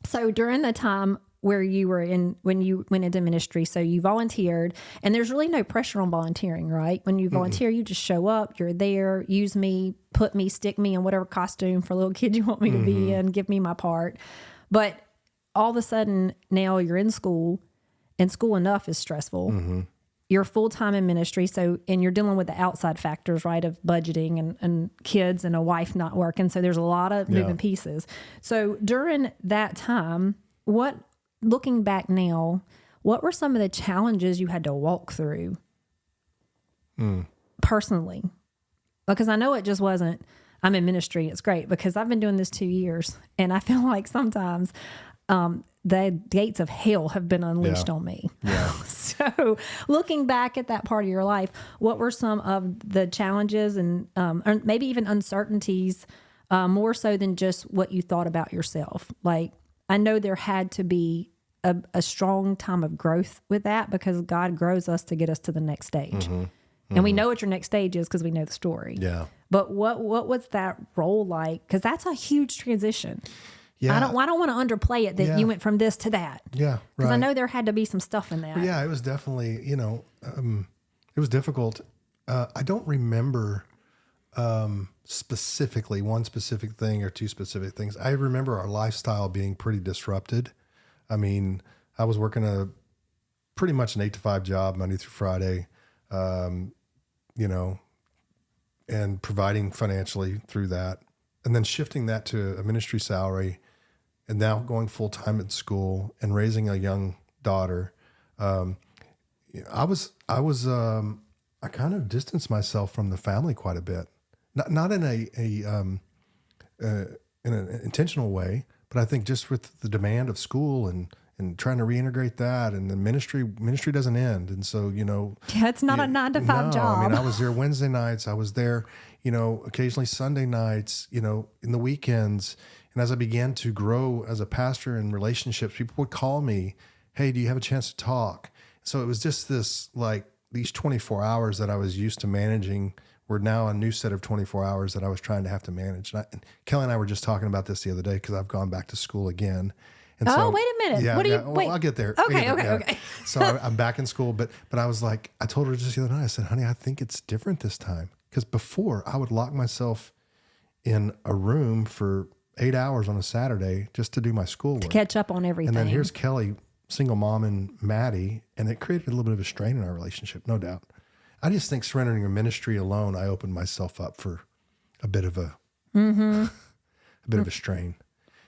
So during the time where you were when you went into ministry, so you volunteered, and there's really no pressure on volunteering, right? When you volunteer, you just show up, you're there, use me, put me, stick me in whatever costume for little kid you want me to be in, give me my part. But all of a sudden now you're in school, and school enough is stressful. You're full-time in ministry. So, and you're dealing with the outside factors, right? Of budgeting and kids and a wife not working. So there's a lot of moving pieces. So during that time, looking back now, what were some of the challenges you had to walk through personally? Because I know it just wasn't, I'm in ministry, it's great, because I've been doing this 2 years and I feel like sometimes the gates of hell have been unleashed on me. Yeah. So looking back at that part of your life, what were some of the challenges and or maybe even uncertainties, more so than just what you thought about yourself? Like, I know there had to be a strong time of growth with that, because God grows us to get us to the next stage. And we know what your next stage is because we know the story. Yeah. But what was that role like? Because that's a huge transition. Yeah. I don't want to underplay it that you went from this to that. Yeah. Because Right. I know there had to be some stuff in that. Yeah, it was definitely, it was difficult. I don't remember specifically one specific thing or two specific things. I remember our lifestyle being pretty disrupted. I mean, I was working pretty much an 8 to 5 job, Monday through Friday, and providing financially through that, and then shifting that to a ministry salary, and now going full time at school and raising a young daughter. I kind of distanced myself from the family quite a bit, not in in an intentional way, but I think just with the demand of school and trying to reintegrate that, and the ministry doesn't end. And so, Yeah, it's not a 9 to 5 job. I mean, I was there Wednesday nights. I was there, occasionally Sunday nights, in the weekends. And as I began to grow as a pastor in relationships, people would call me, hey, do you have a chance to talk? So it was just this, like, these 24 hours that I was used to managing were now a new set of 24 hours that I was trying to have to manage. And Kelly and I were just talking about this the other day, because I've gone back to school again. And Oh, wait a minute. Yeah, What do you, yeah. Well, wait. I'll get there. Okay, I'll get there, okay. So I'm back in school, but I was like, I told her just the other night, I said, honey, I think it's different this time. Because before, I would lock myself in a room for 8 hours on a Saturday just to do my schoolwork. Catch up on everything. And then here's Kelly, single mom, and Maddie, and it created a little bit of a strain in our relationship, no doubt. I just think surrendering a ministry alone, I opened myself up for a bit of a bit of a strain,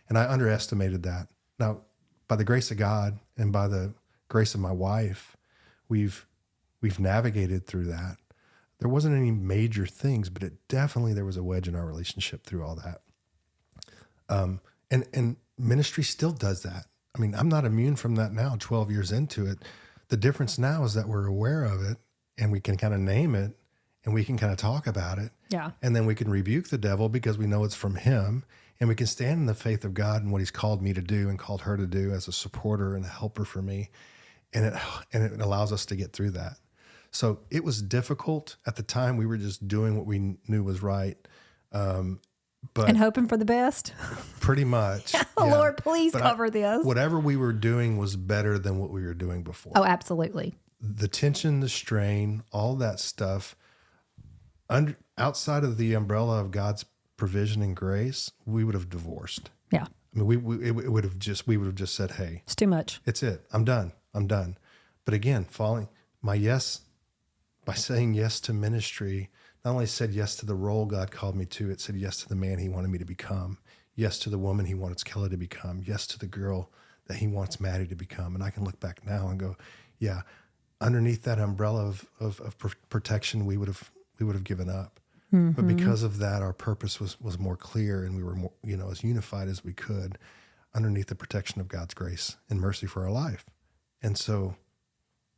and I underestimated that. Now, by the grace of God and by the grace of my wife, we've navigated through that. There wasn't any major things, but there was a wedge in our relationship through all that. And ministry still does that. I mean, I'm not immune from that now, 12 years into it. The difference now is that we're aware of it, and we can kind of name it, and we can kind of talk about it. Yeah. And then we can rebuke the devil because we know it's from him. And we can stand in the faith of God and what he's called me to do and called her to do as a supporter and a helper for me. And it allows us to get through that. So it was difficult at the time. We were just doing what we knew was right. But and hoping for the best. pretty much. Oh, yeah. Lord, please cover this. Whatever we were doing was better than what we were doing before. Oh, absolutely. The tension, the strain, all that stuff, outside of the umbrella of God's provision and grace, we would have divorced. Yeah. I mean, we would have just said, hey, it's too much. It's it. I'm done. But again, by saying yes to ministry, not only said yes to the role God called me to, it said yes to the man he wanted me to become, yes to the woman he wants Kelly to become, yes to the girl that he wants Maddie to become. And I can look back now and go, yeah, underneath that umbrella of protection, we would have given up. Mm-hmm. But because of that, our purpose was more clear, and we were more, as unified as we could underneath the protection of God's grace and mercy for our life. And so,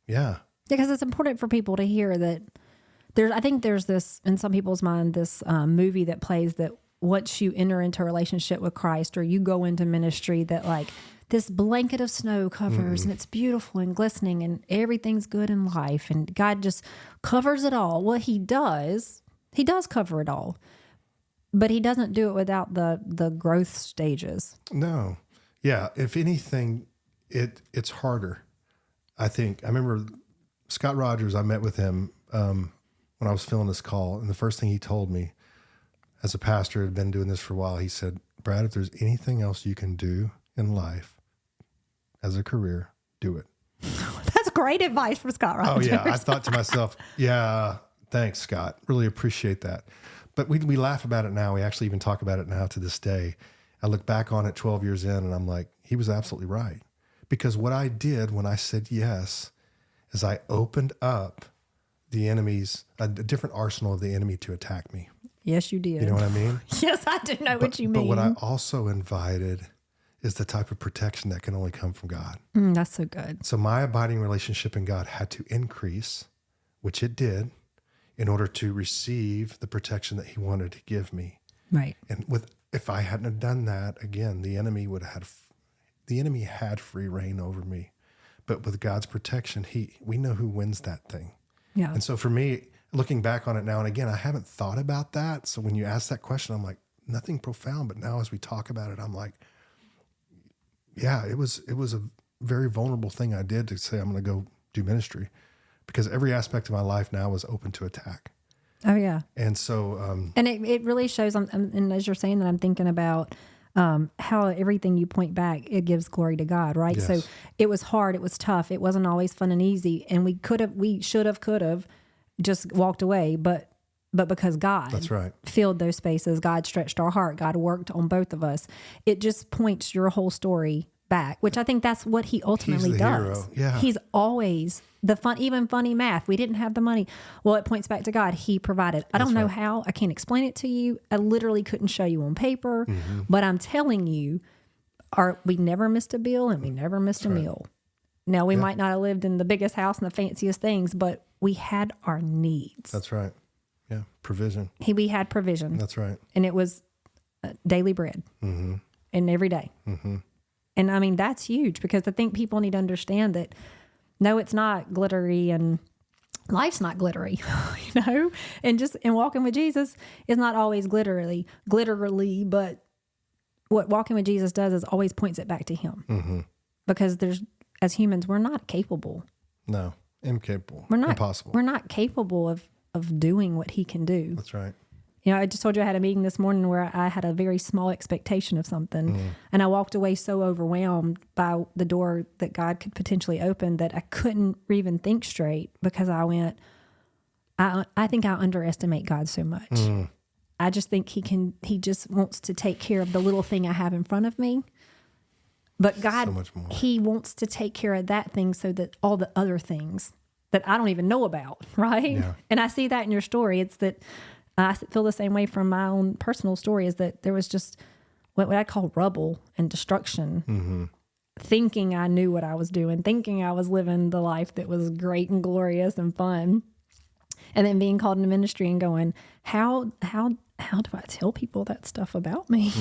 yeah. Because it's important for people to hear that I think there's this, in some people's mind, this movie that plays that once you enter into a relationship with Christ or you go into ministry, that like this blanket of snow covers and it's beautiful and glistening and everything's good in life and God just covers it all. Well, he does cover it all, but he doesn't do it without the growth stages. No. Yeah. If anything, it's harder. I think. I remember Scott Rogers, I met with him when I was filling this call, and the first thing he told me as a pastor, had been doing this for a while, he said, Brad, if there's anything else you can do in life as a career, do it. That's great advice from Scott Rogers. Oh, yeah. I thought to myself, yeah, thanks, Scott. Really appreciate that. But we laugh about it now. We actually even talk about it now to this day. I look back on it 12 years in, and I'm like, he was absolutely right. Because what I did when I said yes is I opened up the enemy's, a different arsenal of the enemy to attack me. Yes, you did. You know what I mean? Yes, I do know what you mean. But what I also invited is the type of protection that can only come from God. That's so good. So my abiding relationship in God had to increase, which it did, in order to receive the protection that he wanted to give me. Right. And if I hadn't have done that, again, the enemy had free reign over me. But with God's protection, we know who wins that thing. Yeah. And so for me, looking back on it now, and again, I haven't thought about that. So when you ask that question, I'm like, nothing profound. But now as we talk about it, I'm like, yeah, it was a very vulnerable thing I did to say, I'm going to go do ministry, because every aspect of my life now was open to attack. Oh, yeah. And so, and it really shows, and as you're saying that, I'm thinking about how everything you point back, it gives glory to God, right? Yes. So it was hard, it was tough, it wasn't always fun and easy, and we should have just walked away, but because God that's right. filled those spaces, God stretched our heart, God worked on both of us. It just points your whole story back, which I think that's what he ultimately He's the does. hero. Yeah. He's always even funny math. We didn't have the money. Well, it points back to God. He provided. I don't know how. I can't explain it to you. I literally couldn't show you on paper, but I'm telling you, we never missed a bill and we never missed a meal. Now, we might not have lived in the biggest house and the fanciest things, but we had our needs. That's right. Yeah. Provision. We had provision. That's right. And it was daily bread and every day. And I mean, that's huge, because I think people need to understand that, no, it's not glittery and life's not glittery, and walking with Jesus is not always glitterly, but what walking with Jesus does is always points it back to him, because as humans, we're not capable. No, incapable. We're not impossible. We're not capable of doing what he can do. That's right. I just told you I had a meeting this morning where I had a very small expectation of something, and I walked away so overwhelmed by the door that God could potentially open that I couldn't even think straight, because I went, I think I underestimate God so much. I just think he just wants to take care of the little thing I have in front of me. But God, so much more. He wants to take care of that thing so that all the other things that I don't even know about, right? Yeah. And I see that in your story. It's that I feel the same way from my own personal story, is that there was just what I call rubble and destruction, thinking I knew what I was doing, thinking I was living the life that was great and glorious and fun. And then being called into ministry and going, how how do I tell people that stuff about me?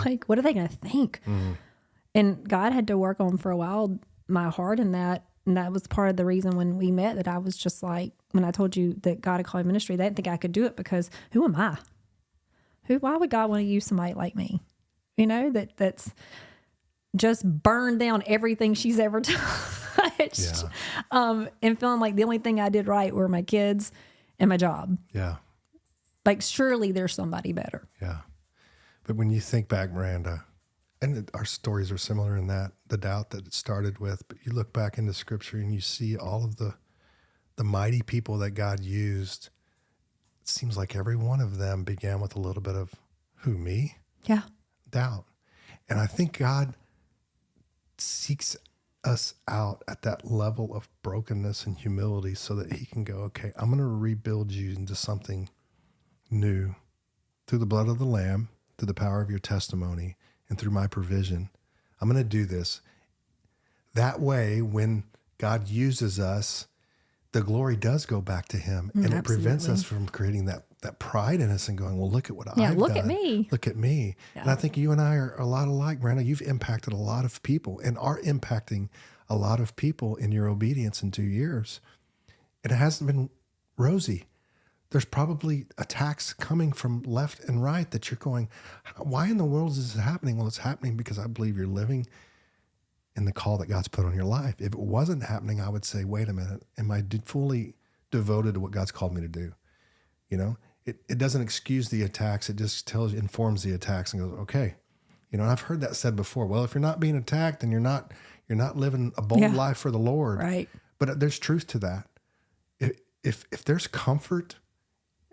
Like, what are they going to think? And God had to work on for a while my heart in that. And that was part of the reason when we met that I was just like, when I told you that God had called me ministry, they didn't think I could do it because who am I? Why would God want to use somebody like me? You know, that's just burned down everything she's ever touched. And feeling like the only thing I did right were my kids and my job. Yeah. Like, surely there's somebody better. Yeah. But when you think back, Miranda, and our stories are similar in that, the doubt that it started with, but you look back into Scripture and you see all of the mighty people that God used. It seems like every one of them began with a little bit of, who, me? Yeah. Doubt. And I think God seeks us out at that level of brokenness and humility so that he can go, okay, I'm going to rebuild you into something new through the blood of the Lamb, through the power of your testimony, and through my provision. I'm going to do this. That way, when God uses us, the glory does go back to him, and it prevents us from creating that pride in us and going, well, look at what I've done. Look at me. Look at me. Yeah. And I think you and I are a lot alike, Brenda. You've impacted a lot of people and are impacting a lot of people in your obedience in 2 years. And it hasn't been rosy. There's probably attacks coming from left and right that you're going, why in the world is this happening? Well, it's happening because I believe you're living in the call that God's put on your life. If it wasn't happening, I would say, wait a minute, am I fully devoted to what God's called me to do? You know, it doesn't excuse the attacks. It just informs the attacks and goes, okay. You know, and I've heard that said before. Well, if you're not being attacked, then you're not living a bold life for the Lord. Right. But there's truth to that. If there's comfort,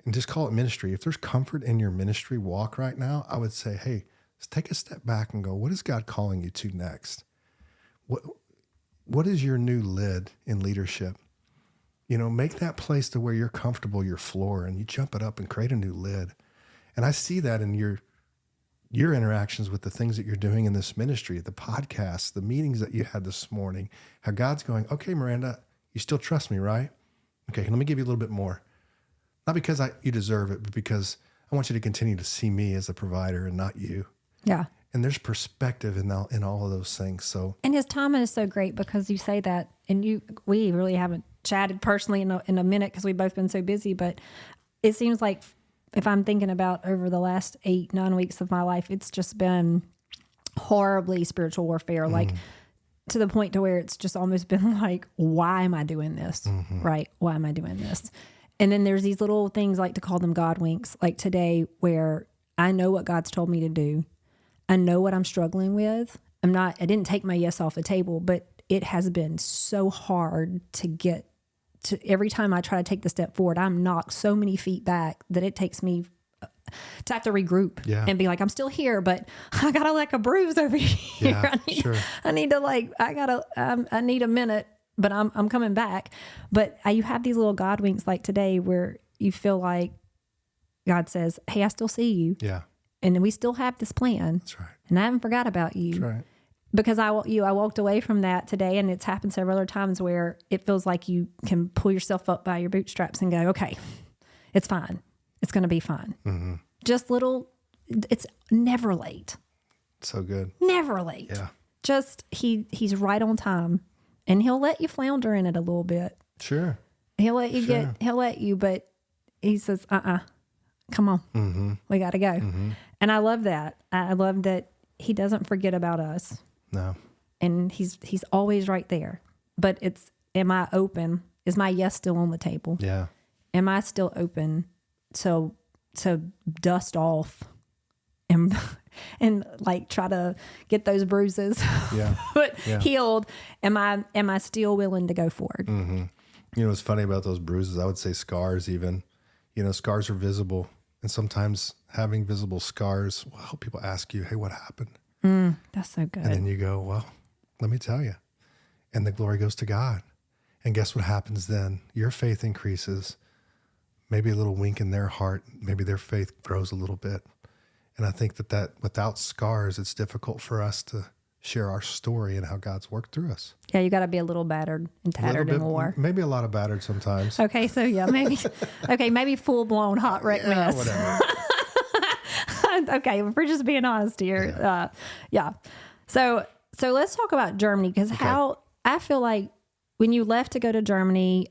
and just call it ministry, if there's comfort in your ministry walk right now, I would say, hey, let's take a step back and go, what is God calling you to next? What is your new lid in leadership? You know, make that place to where you're comfortable, your floor, and you jump it up and create a new lid. And I see that in your interactions with the things that you're doing in this ministry, the podcasts, the meetings that you had this morning, how God's going, okay, Miranda, you still trust me, right? Okay, let me give you a little bit more. Not because you deserve it, but because I want you to continue to see me as a provider and not you. Yeah. And there's perspective in all of those things. So, and his timing is so great because you say that, and we really haven't chatted personally in a minute because we've both been so busy. But it seems like if I'm thinking about over the last 8-9 weeks of my life, it's just been horribly spiritual warfare, like to the point to where it's just almost been like, why am I doing this? Right? Why am I doing this? And then there's these little things, like to call them God winks, like today, where I know what God's told me to do. I know what I'm struggling with. I didn't take my yes off the table, but it has been so hard to get to. Every time I try to take the step forward, I'm knocked so many feet back that it takes me to have to regroup and be like, I'm still here, but I got like a bruise over here. Yeah, I need a minute, but I'm coming back. But you have these little God winks like today where you feel like God says, hey, I still see you. Yeah. And we still have this plan. That's right. And I haven't forgot about you. That's right. Because I walked away from that today, and it's happened several other times where it feels like you can pull yourself up by your bootstraps and go, okay, it's fine. It's going to be fine. Mm-hmm. Just it's never late. So good. Never late. Yeah. Just he's right on time, and he'll let you flounder in it a little bit. Sure. He'll let you, but he says, come on. Mm-hmm. We got to go. Mm-hmm. And I love that. I love that he doesn't forget about us. No. And he's always right there. But am I open? Is my yes still on the table? Yeah. Am I still open to dust off and like try to get those bruises healed? Am I still willing to go forward? Mm-hmm. You know, what's funny about those bruises, I would say scars even. You know, scars are visible. And sometimes having visible scars will help people ask you, hey, what happened? That's so good. And then you go, well, let me tell you. And the glory goes to God. And guess what happens then? Your faith increases. Maybe a little wink in their heart. Maybe their faith grows a little bit. And I think that without scars, it's difficult for us to share our story and how God's worked through us. Yeah, you got to be a little battered and tattered in war. Maybe a lot of battered sometimes. Okay, so yeah, maybe full-blown hot wreck mess. Whatever. Okay, if we're just being honest here. Yeah. So let's talk about Germany, because how I feel like when you left to go to Germany,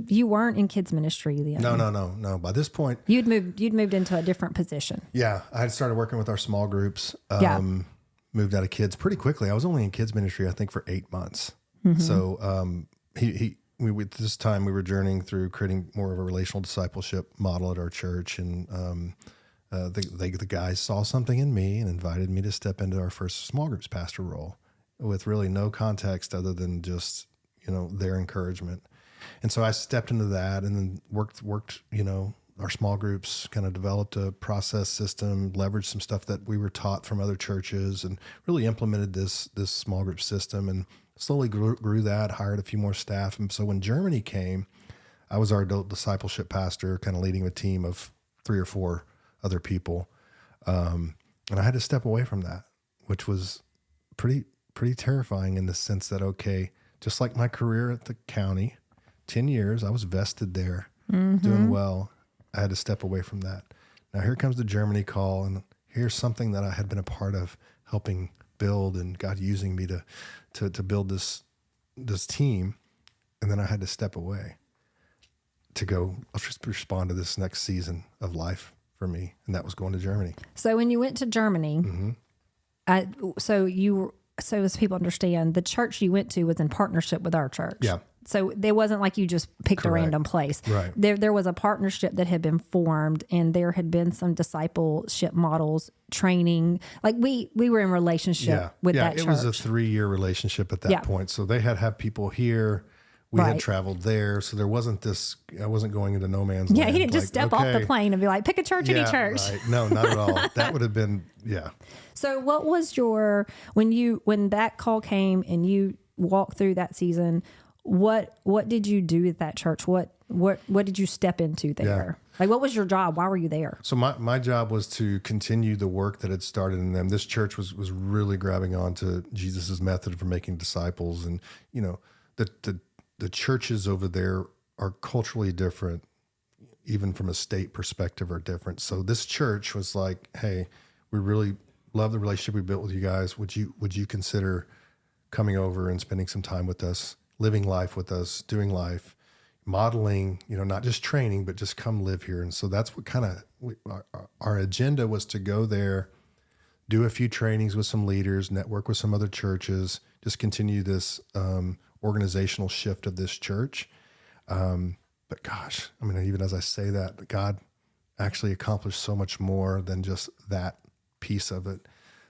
you weren't in kids ministry then. No. By this point, You'd moved into a different position. yeah, I had started working with our small groups. Yeah. Moved out of kids pretty quickly. I was only in kids ministry, I think, for 8 months. So at this time we were journeying through creating more of a relational discipleship model at our church, and the guys saw something in me and invited me to step into our first small groups pastor role with really no context other than just their encouragement. And so I stepped into that and then worked, our small groups, kind of developed a process system, leveraged some stuff that we were taught from other churches, and really implemented this small group system, and slowly grew that, hired a few more staff. And so when Germany came, I was our adult discipleship pastor, kind of leading a team of 3 or 4 other people. And I had to step away from that, which was pretty terrifying in the sense that, okay, just like my career at the county, 10 years, I was vested there, doing well. I had to step away from that. Now here comes the Germany call, and here's something that I had been a part of helping build, and God using me to build this team. And then I had to step away to go, I'll just respond to this next season of life for me. And that was going to Germany. So when you went to Germany, so as people understand, the church you went to was in partnership with our church. Yeah. So there wasn't like you just picked a random place. Right. There was a partnership that had been formed, and there had been some discipleship models, training. Like we were in relationship with that church. It was a 3-year relationship at that point. So they had people here. We had traveled there. So there wasn't this, I wasn't going into no man's land. Yeah, he didn't just step off the plane and be like, pick a church, any church. Right. No, not at all. That would have been, So what was when that call came and you walked through that season, what did you do at that church? What did you step into there? Yeah. Like, what was your job? Why were you there? So my job was to continue the work that had started in them. This church was really grabbing on to Jesus's method for making disciples. And, the churches over there are culturally different, even from a state perspective are different. So this church was like, hey, we really love the relationship we built with you guys. Would you consider coming over and spending some time with us, living life with us, doing life, modeling, not just training, but just come live here. And so that's what our agenda was, to go there, do a few trainings with some leaders, network with some other churches, just continue this organizational shift of this church. But gosh, even as I say that, God actually accomplished so much more than just that piece of it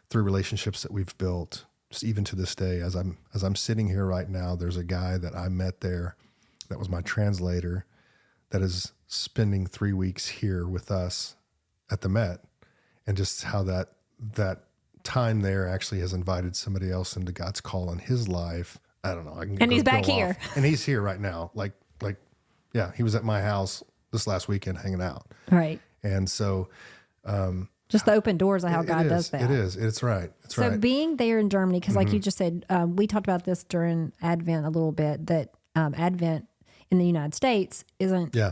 through relationships that we've built. Just even to this day, as I'm sitting here right now, there's a guy that I met there that was my translator that is spending 3 weeks here with us at the Met, and just how that time there actually has invited somebody else into God's call in his life. I don't know. And he's back here. And he's here right now. He was at my house this last weekend hanging out. Right. And so, just the open doors of how God does that. It is. It's right. So being there in Germany, because like you just said, we talked about this during Advent a little bit, that Advent in the United States isn't. Yeah.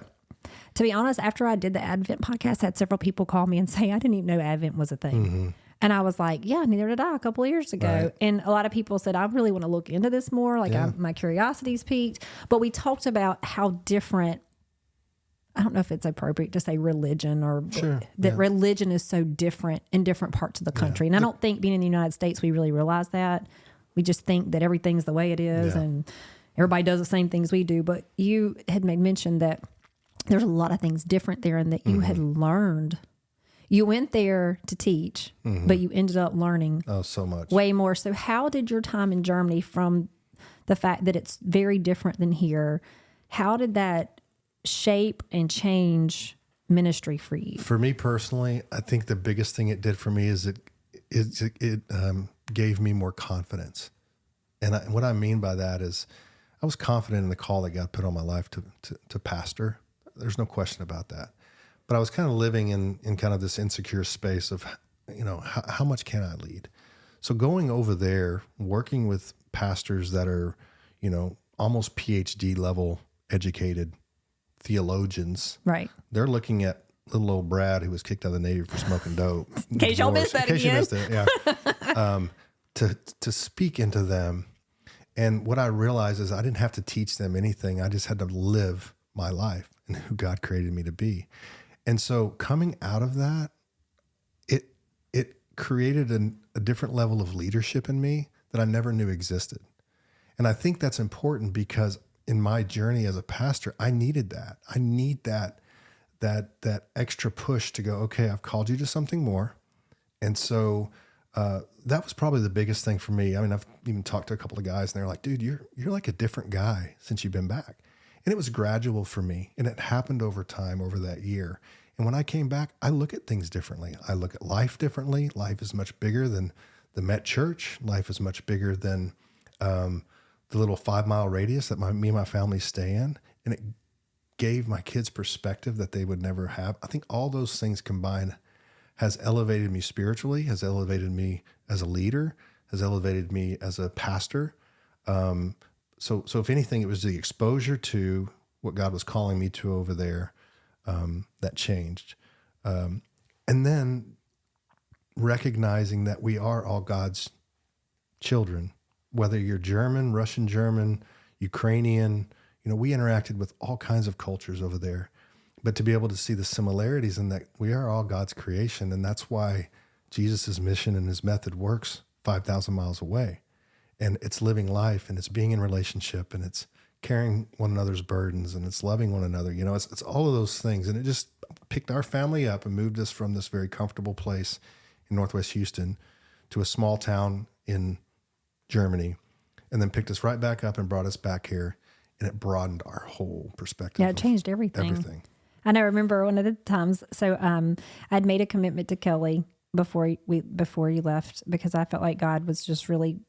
To be honest, after I did the Advent podcast, I had several people call me and say, I didn't even know Advent was a thing. And I was like, yeah, neither did I a couple of years ago. Right. And a lot of people said, I really want to look into this more. My curiosity's piqued. But we talked about how different, I don't know if it's appropriate to say religion, or religion is so different in different parts of the country. And I don't think being in the United States, we really realize that. We just think that everything's the way it is and everybody does the same things we do. But you had made mention that there's a lot of things different there, and that you had learned. You went there to teach, but you ended up learning so much, way more. So how did your time in Germany, from the fact that it's very different than here, how did that shape and change ministry for you? For me personally, I think the biggest thing it did for me is it gave me more confidence. And what I mean by that is I was confident in the call that God put on my life to pastor. There's no question about that. But I was kind of living in kind of this insecure space of, how much can I lead? So going over there, working with pastors that are, almost PhD level educated theologians. Right. They're looking at little old Brad who was kicked out of the Navy for smoking dope. In case y'all missed that in case again. you missed it, yeah. To speak into them. And what I realized is I didn't have to teach them anything. I just had to live my life and who God created me to be. And so coming out of that, it created a different level of leadership in me that I never knew existed. And I think that's important because in my journey as a pastor, I needed that. I need that extra push to go, okay, I've called you to something more. And so that was probably the biggest thing for me. I mean, I've even talked to a couple of guys and they're like, dude, you're like a different guy since you've been back. And it was gradual for me. And it happened over time, over that year. And when I came back, I look at things differently. I look at life differently. Life is much bigger than the Met Church. Life is much bigger than the little 5-mile radius that me and my family stay in. And it gave my kids perspective that they would never have. I think all those things combined has elevated me spiritually, has elevated me as a leader, has elevated me as a pastor. So if anything, it was the exposure to what God was calling me to over there that changed. And then recognizing that we are all God's children, whether you're German, Russian German, Ukrainian, we interacted with all kinds of cultures over there. But to be able to see the similarities in that we are all God's creation, and that's why Jesus' mission and his method works 5,000 miles away. And it's living life, and it's being in relationship, and it's carrying one another's burdens, and it's loving one another. It's all of those things. And it just picked our family up and moved us from this very comfortable place in Northwest Houston to a small town in Germany, and then picked us right back up and brought us back here. And it broadened our whole perspective. Yeah, it changed everything. I know. I remember one of the times. So I'd made a commitment to Kelly before you left because I felt like God was just really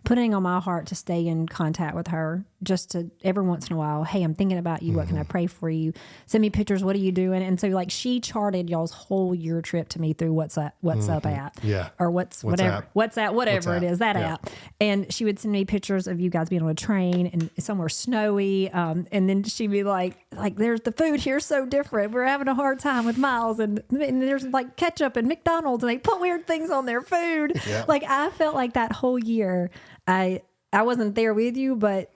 putting on my heart to stay in contact with her, just to every once in a while. Hey, I'm thinking about you. What can I pray for you? Send me pictures. What are you doing? And so she charted y'all's whole year trip to me through WhatsApp app. Yeah. Or whatever it is, that app. And she would send me pictures of you guys being on a train and somewhere snowy. And then she'd be like, there's the food here so different. We're having a hard time with Miles. And there's like ketchup and McDonald's and they put weird things on their food. Yeah. I felt like that whole year, I wasn't there with you, but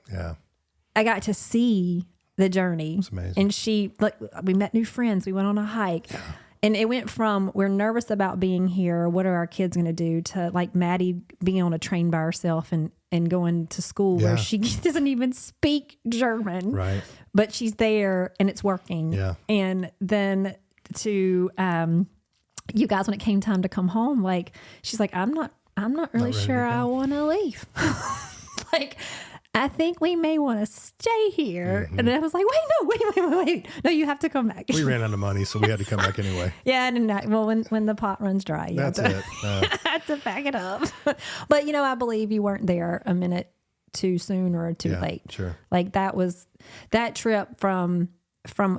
I got to see the journey. It's amazing. And we met new friends. We went on a hike. Yeah. And it went from, we're nervous about being here. What are our kids going to do? To Maddie being on a train by herself and going to school where she doesn't even speak German. Right. But she's there and it's working. Yeah. And then to you guys, when it came time to come home, she's like, I'm not really sure I want to leave. I think we may want to stay here. Mm-hmm. And I was like, wait. No, you have to come back. We ran out of money, so we had to come back anyway. Yeah, when the pot runs dry, you have to back it up. But, I believe you weren't there a minute too soon or too late. Sure. That trip from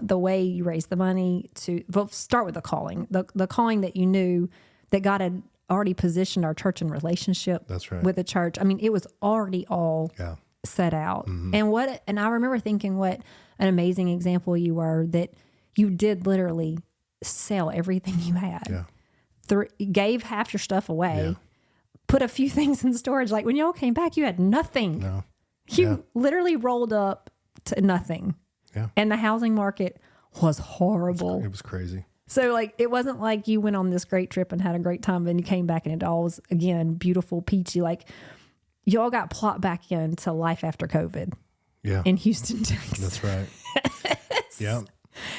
the way you raised the money to, start with the calling. The calling that you knew that God had already positioned our church in relationship with the church. I mean, it was already all set out. Mm-hmm. And I remember thinking what an amazing example you were, that you did literally sell everything you had. Yeah. Gave half your stuff away, put a few things in storage. When y'all came back, you had nothing. No. You literally rolled up to nothing. Yeah. And the housing market was horrible. It was crazy. So it wasn't like you went on this great trip and had a great time and you came back and it all was, again, beautiful, peachy. Y'all got plopped back into life after COVID. Yeah. In Houston, Texas. That's right. Yeah.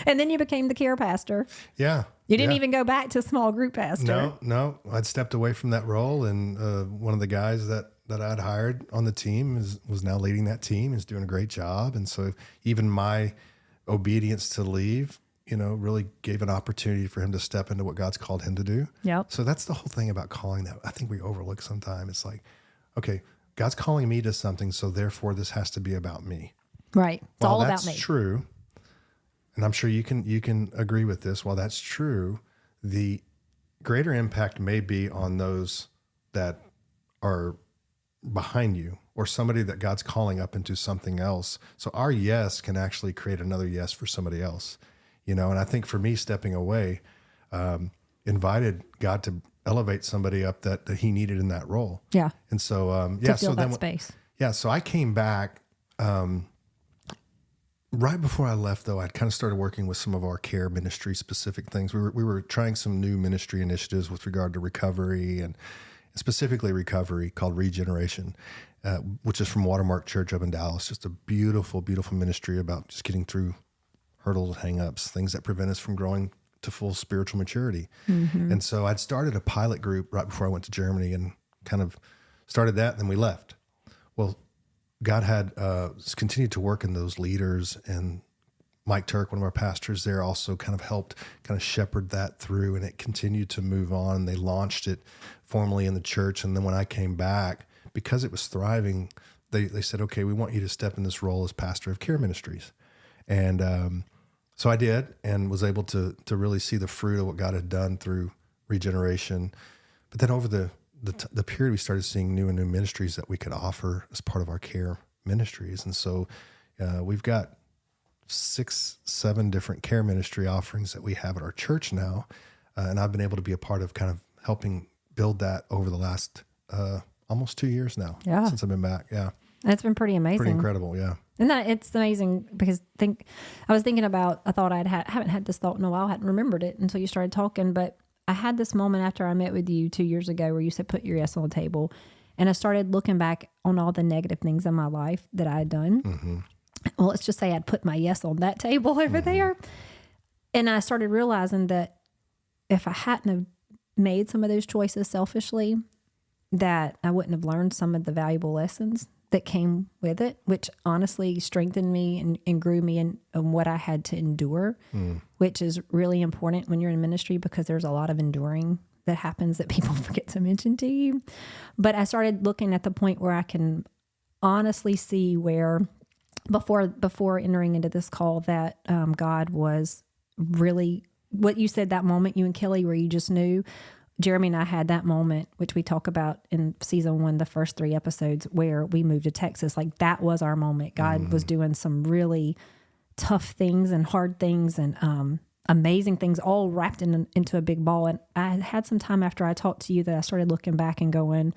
And then you became the care pastor. Yeah. You didn't even go back to small group pastor. No. I'd stepped away from that role, and one of the guys that I'd hired on the team was now leading that team, is doing a great job. And so even my obedience to leave, really gave an opportunity for him to step into what God's called him to do. Yeah. So that's the whole thing about calling that I think we overlook sometimes. It's like, okay, God's calling me to something, so therefore this has to be about me. Right. It's all about me. That's true. And I'm sure you can agree with this. While that's true, the greater impact may be on those that are behind you, or somebody that God's calling up into something else. So our yes can actually create another yes for somebody else. you know, and I think for me, stepping away, invited God to elevate somebody up that he needed in that role. Yeah. And so, To fill that space. Yeah. So I came back, right before I left, though. I'd kind of started working with some of our care ministry specific things. We were trying some new ministry initiatives with regard to recovery, and specifically recovery, called Regeneration, which is from Watermark Church up in Dallas. Just a beautiful, beautiful ministry about just getting through hurdles, hang-ups, things that prevent us from growing to full spiritual maturity. Mm-hmm. And so I'd started a pilot group right before I went to Germany and kind of started that, and then we left. Well, God had continued to work in those leaders, and Mike Turk, one of our pastors there, also kind of helped kind of shepherd that through, and it continued to move on. They launched it formally in the church. And then when I came back, because it was thriving, they said, okay, we want you to step in this role as pastor of care ministries. And so I did, and was able to really see the fruit of what God had done through Regeneration. But then over the period, we started seeing new and new ministries that we could offer as part of our care ministries. And so we've got 6-7 different care ministry offerings that we have at our church now. And I've been able to be a part of kind of helping build that over the last almost 2 years now. Yeah. Since I've been back. Yeah. That's been pretty amazing. Pretty incredible. Yeah. And that it's amazing because I was thinking about a thought haven't had this thought in a while. I hadn't remembered it until you started talking, but I had this moment after I met with you 2 years ago where you said, put your yes on the table. And I started looking back on all the negative things in my life that I had done. Mm-hmm. Well, let's just say I'd put my yes on that table over mm-hmm. there. And I started realizing that if I hadn't have made some of those choices selfishly, that I wouldn't have learned some of the valuable lessons that came with it, which honestly strengthened me and grew me in what I had to endure, which is really important when you're in ministry because there's a lot of enduring that happens that people forget to mention to you. But I started looking at the point where I can honestly see where before entering into this call that God was really, what you said that moment, you and Kelly, where you just knew. Jeremy and I had that moment, which we talk about in season 1, the first 3 episodes, where we moved to Texas. Like that was our moment. God was doing some really tough things and hard things and amazing things all wrapped into a big ball. And I had some time after I talked to you that I started looking back and going,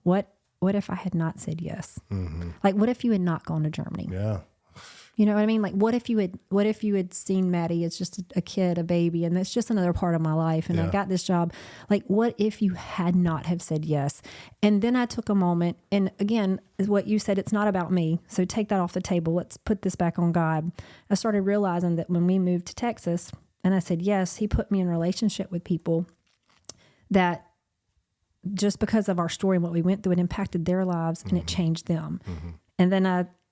what if I had not said yes? Mm-hmm. Like, what if you had not gone to Germany? Yeah. You know what I mean? Like, what if you had seen Maddie as just a kid, a baby, and that's just another part of my life, and yeah. I got this job. Like, what if you had not have said yes? And then I took a moment, and again, what you said, it's not about me, so take that off the table. Let's put this back on God. I started realizing that when we moved to Texas, and I said yes, He put me in a relationship with people that just because of our story and what we went through, it impacted their lives, and it changed them. Mm-hmm.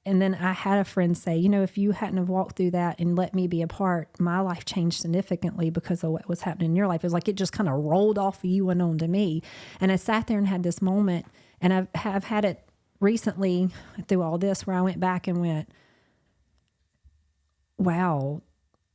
And then I had a friend say, you know, if you hadn't have walked through that and let me be a part, my life changed significantly because of what was happening in your life. It was like it just kind of rolled off of you and onto me. And I sat there and had this moment, and I have had it recently through all this where I went back and went, wow,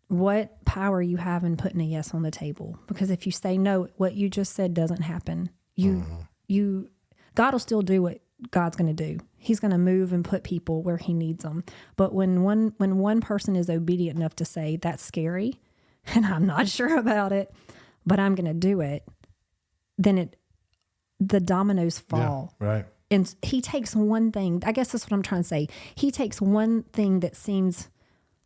what power you have in putting a yes on the table. Because if you say no, what you just said doesn't happen. God will still do what God's going to do. He's going to move and put people where He needs them. But when one person is obedient enough to say, that's scary, and I'm not sure about it, but I'm going to do it, then the dominoes fall. Yeah, right. And He takes one thing. I guess that's what I'm trying to say. He takes one thing that seems,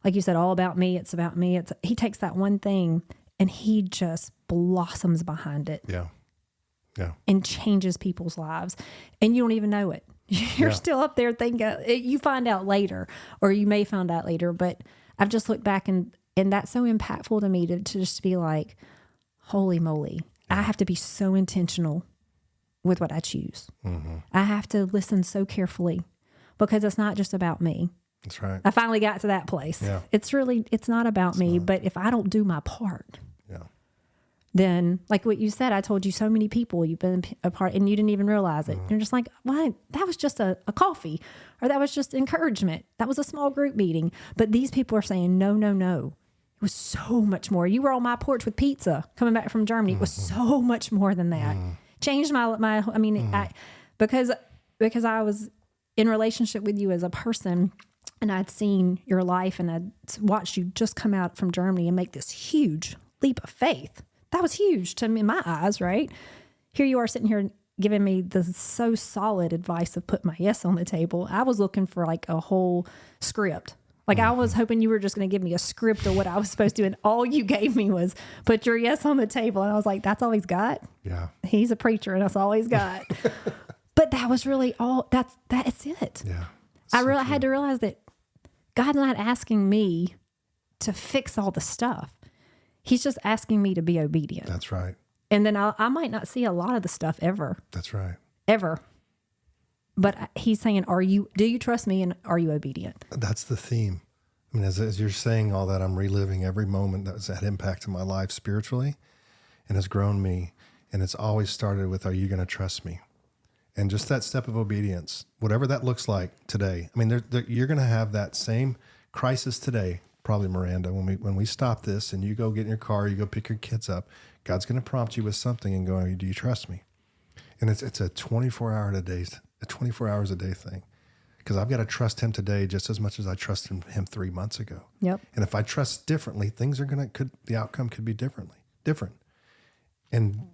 like you said, all about me. It's about me. He takes that one thing and He just blossoms behind it. Yeah. Yeah. And changes people's lives. And you don't even know it. You're still up there thinking, you find out later, or you may find out later. But I've just looked back and that's so impactful to me to just be like, holy moly, I have to be so intentional with what I choose. Mm-hmm. I have to listen so carefully because it's not just about me. That's right. I finally got to that place. Yeah. It's not about me, but if I don't do my part, then, like what you said, I told you so many people you've been a part and you didn't even realize it. You're just like, well, that was just a coffee, or that was just encouragement. That was a small group meeting. But these people are saying, no. It was so much more. You were on my porch with pizza coming back from Germany. It was so much more than that. Changed because I was in relationship with you as a person, and I'd seen your life, and I'd watched you just come out from Germany and make this huge leap of faith. That was huge to me in my eyes, right? Here you are sitting here giving me the so solid advice of put my yes on the table. I was looking for like a whole script. Like I was hoping you were just going to give me a script of what I was supposed to do. And all you gave me was put your yes on the table. And I was like, that's all he's got. Yeah. He's a preacher and that's all he's got. But that was really all that's it. Yeah. I had to realize that God's not asking me to fix all the stuff. He's just asking me to be obedient. That's right. And then I might not see a lot of the stuff ever. That's right. Ever. But he's saying, do you trust me and are you obedient? That's the theme. I mean, as you're saying all that, I'm reliving every moment that's had impact in my life spiritually and has grown me. And it's always started with, are you going to trust me? And just that step of obedience, whatever that looks like today. I mean, you're going to have that same crisis today, probably, Miranda, when we stop this and you go get in your car, you go pick your kids up, God's going to prompt you with something and go, do you trust me? And it's a 24 hours a day thing. Because I've got to trust him today just as much as I trusted him 3 months ago. Yep. And if I trust differently, the outcome could be different. And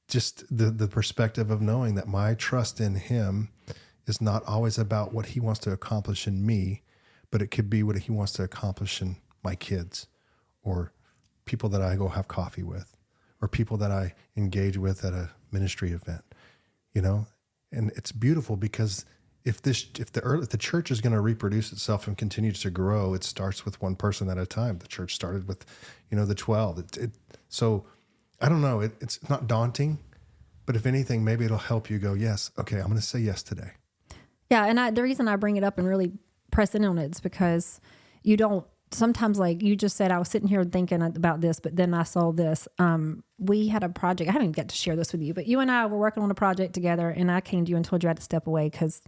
just the perspective of knowing that my trust in him is not always about what he wants to accomplish in me, but it could be what he wants to accomplish in my kids or people that I go have coffee with or people that I engage with at a ministry event, And it's beautiful because if the church is going to reproduce itself and continue to grow, it starts with one person at a time. The church started with, the 12. So I don't know. It's not daunting, but if anything, maybe it'll help you go, yes, okay, I'm going to say yes today. Yeah, and the reason I bring it up and really press in on it is because you don't, sometimes like you just said, I was sitting here thinking about this, but then I saw this. We had a project. I haven't even got to share this with you, but you and I were working on a project together, and I came to you and told you I had to step away because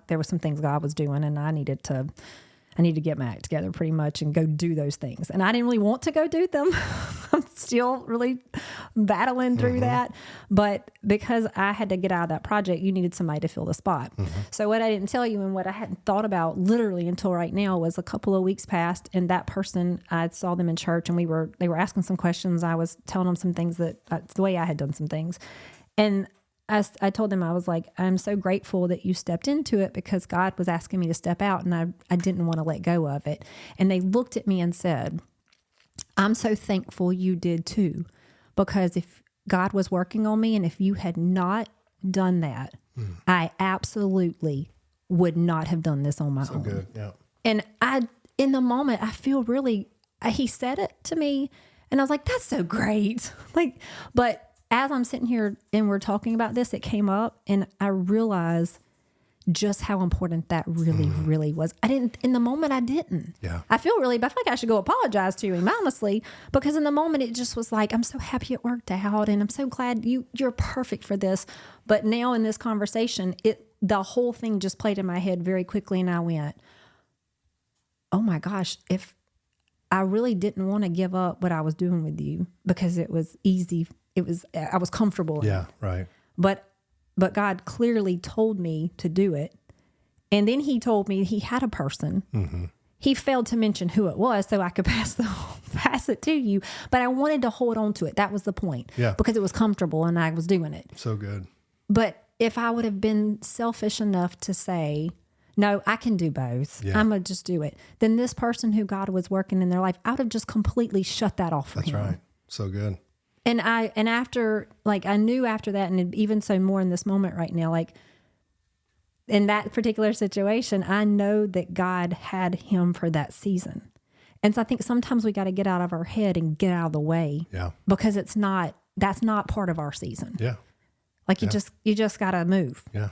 there were some things God was doing, and I needed to get my act together pretty much and go do those things. And I didn't really want to go do them. I'm still really battling through that. But because I had to get out of that project, you needed somebody to fill the spot. So what I didn't tell you and what I hadn't thought about literally until right now was a couple of weeks passed, and that person, I saw them in church, and they were asking some questions. I was telling them some things the way I had done some things. And I told them, I was like, I'm so grateful that you stepped into it because God was asking me to step out and I didn't want to let go of it. And they looked at me and said, I'm so thankful you did too, because if God was working on me and if you had not done that, I absolutely would not have done this on my own. So good, yeah. And in the moment, I feel really, he said it to me and I was like, that's so great. But as I'm sitting here and we're talking about this, it came up and I realized just how important that really was. In the moment I didn't. Yeah. I feel really bad. I feel like I should go apologize to him, honestly, because in the moment it just was like, I'm so happy it worked out and I'm so glad you're perfect for this. But now in this conversation, the whole thing just played in my head very quickly and I went, oh my gosh, if I really didn't want to give up what I was doing with you because it was easy. I was comfortable. Yeah, right. But God clearly told me to do it. And then he told me he had a person. He failed to mention who it was so I could pass it to you. But I wanted to hold on to it. That was the point. Yeah. Because it was comfortable and I was doing it. So good. But if I would have been selfish enough to say, no, I can do both. Yeah. I'm going to just do it. Then this person who God was working in their life, I would have just completely shut that off for him. That's right. So good. And after, I knew after that, and even so more in this moment right now, in that particular situation, I know that God had him for that season. And so I think sometimes we got to get out of our head and get out of the way. Yeah. Because that's not part of our season. Yeah. You just got to move. Yeah.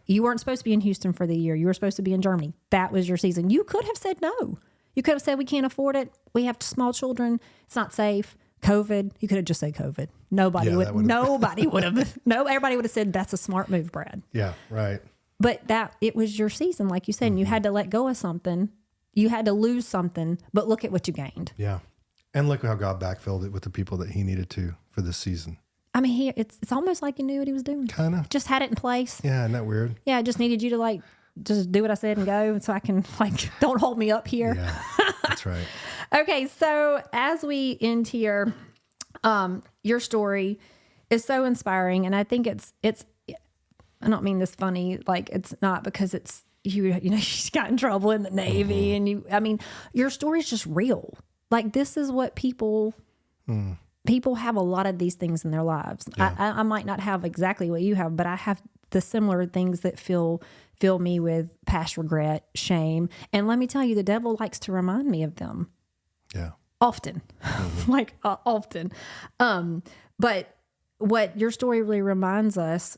You weren't supposed to be in Houston for the year. You were supposed to be in Germany. That was your season. You could have said no. You could have said, we can't afford it. We have small children. It's not safe. COVID. You could have just said COVID. Nobody would have. Everybody would have said, that's a smart move, Brad. Yeah. Right. But it was your season, like you said, and you had to let go of something. You had to lose something, but look at what you gained. Yeah. And look how God backfilled it with the people that he needed to for this season. I mean, it's almost like he knew what he was doing. Kind of. Just had it in place. Yeah, isn't that weird? Yeah, I just needed you to just do what I said and go, so I can don't hold me up here. Yeah, that's right. Okay, so as we end here, your story is so inspiring, and I think it's. I don't mean this funny, it's not, because it's you got in trouble in the Navy, and your story is just real. This is what people have a lot of these things in their lives. Yeah. I might not have exactly what you have, but I have the similar things that fill me with past regret, shame. And let me tell you, the devil likes to remind me of them. Yeah. Often, often. But what your story really reminds us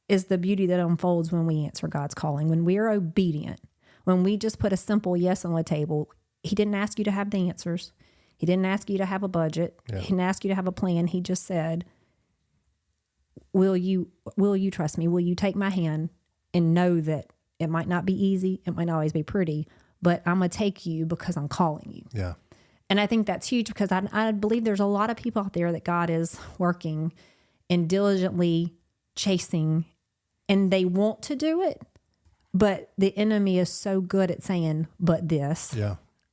is the beauty that unfolds when we answer God's calling, when we are obedient, when we just put a simple yes on the table. He didn't ask you to have the answers. He didn't ask you to have a budget. Yeah. He didn't ask you to have a plan. He just said, will you trust me? Will you take my hand and know that it might not be easy? It might not always be pretty, but I'm going to take you because I'm calling you. Yeah. And I think that's huge, because I believe there's a lot of people out there that God is working and diligently chasing, and they want to do it, but the enemy is so good at saying, but this,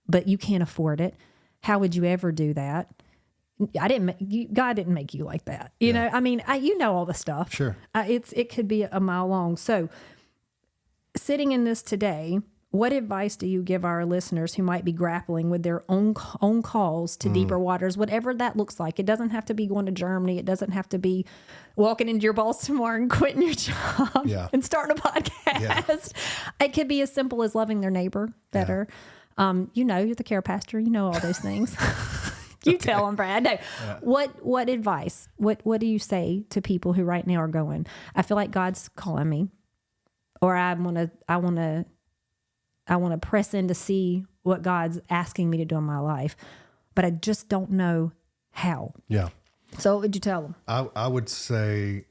but you can't afford it. How would you ever do that? God didn't make you like that. You know, you know all the stuff. Sure. It could be a mile long. So sitting in this today, what advice do you give our listeners who might be grappling with their own calls to deeper waters, whatever that looks like? It doesn't have to be going to Germany. It doesn't have to be walking into your boss tomorrow and quitting your job and starting a podcast. Yeah. It could be as simple as loving their neighbor better. Yeah. You're the care pastor. You know all those things. You tell them, Brad. No. Yeah. What advice? What do you say to people who right now are going, I feel like God's calling me, or I want to press in to see what God's asking me to do in my life, but I just don't know how. Yeah. So what would you tell them? I would say,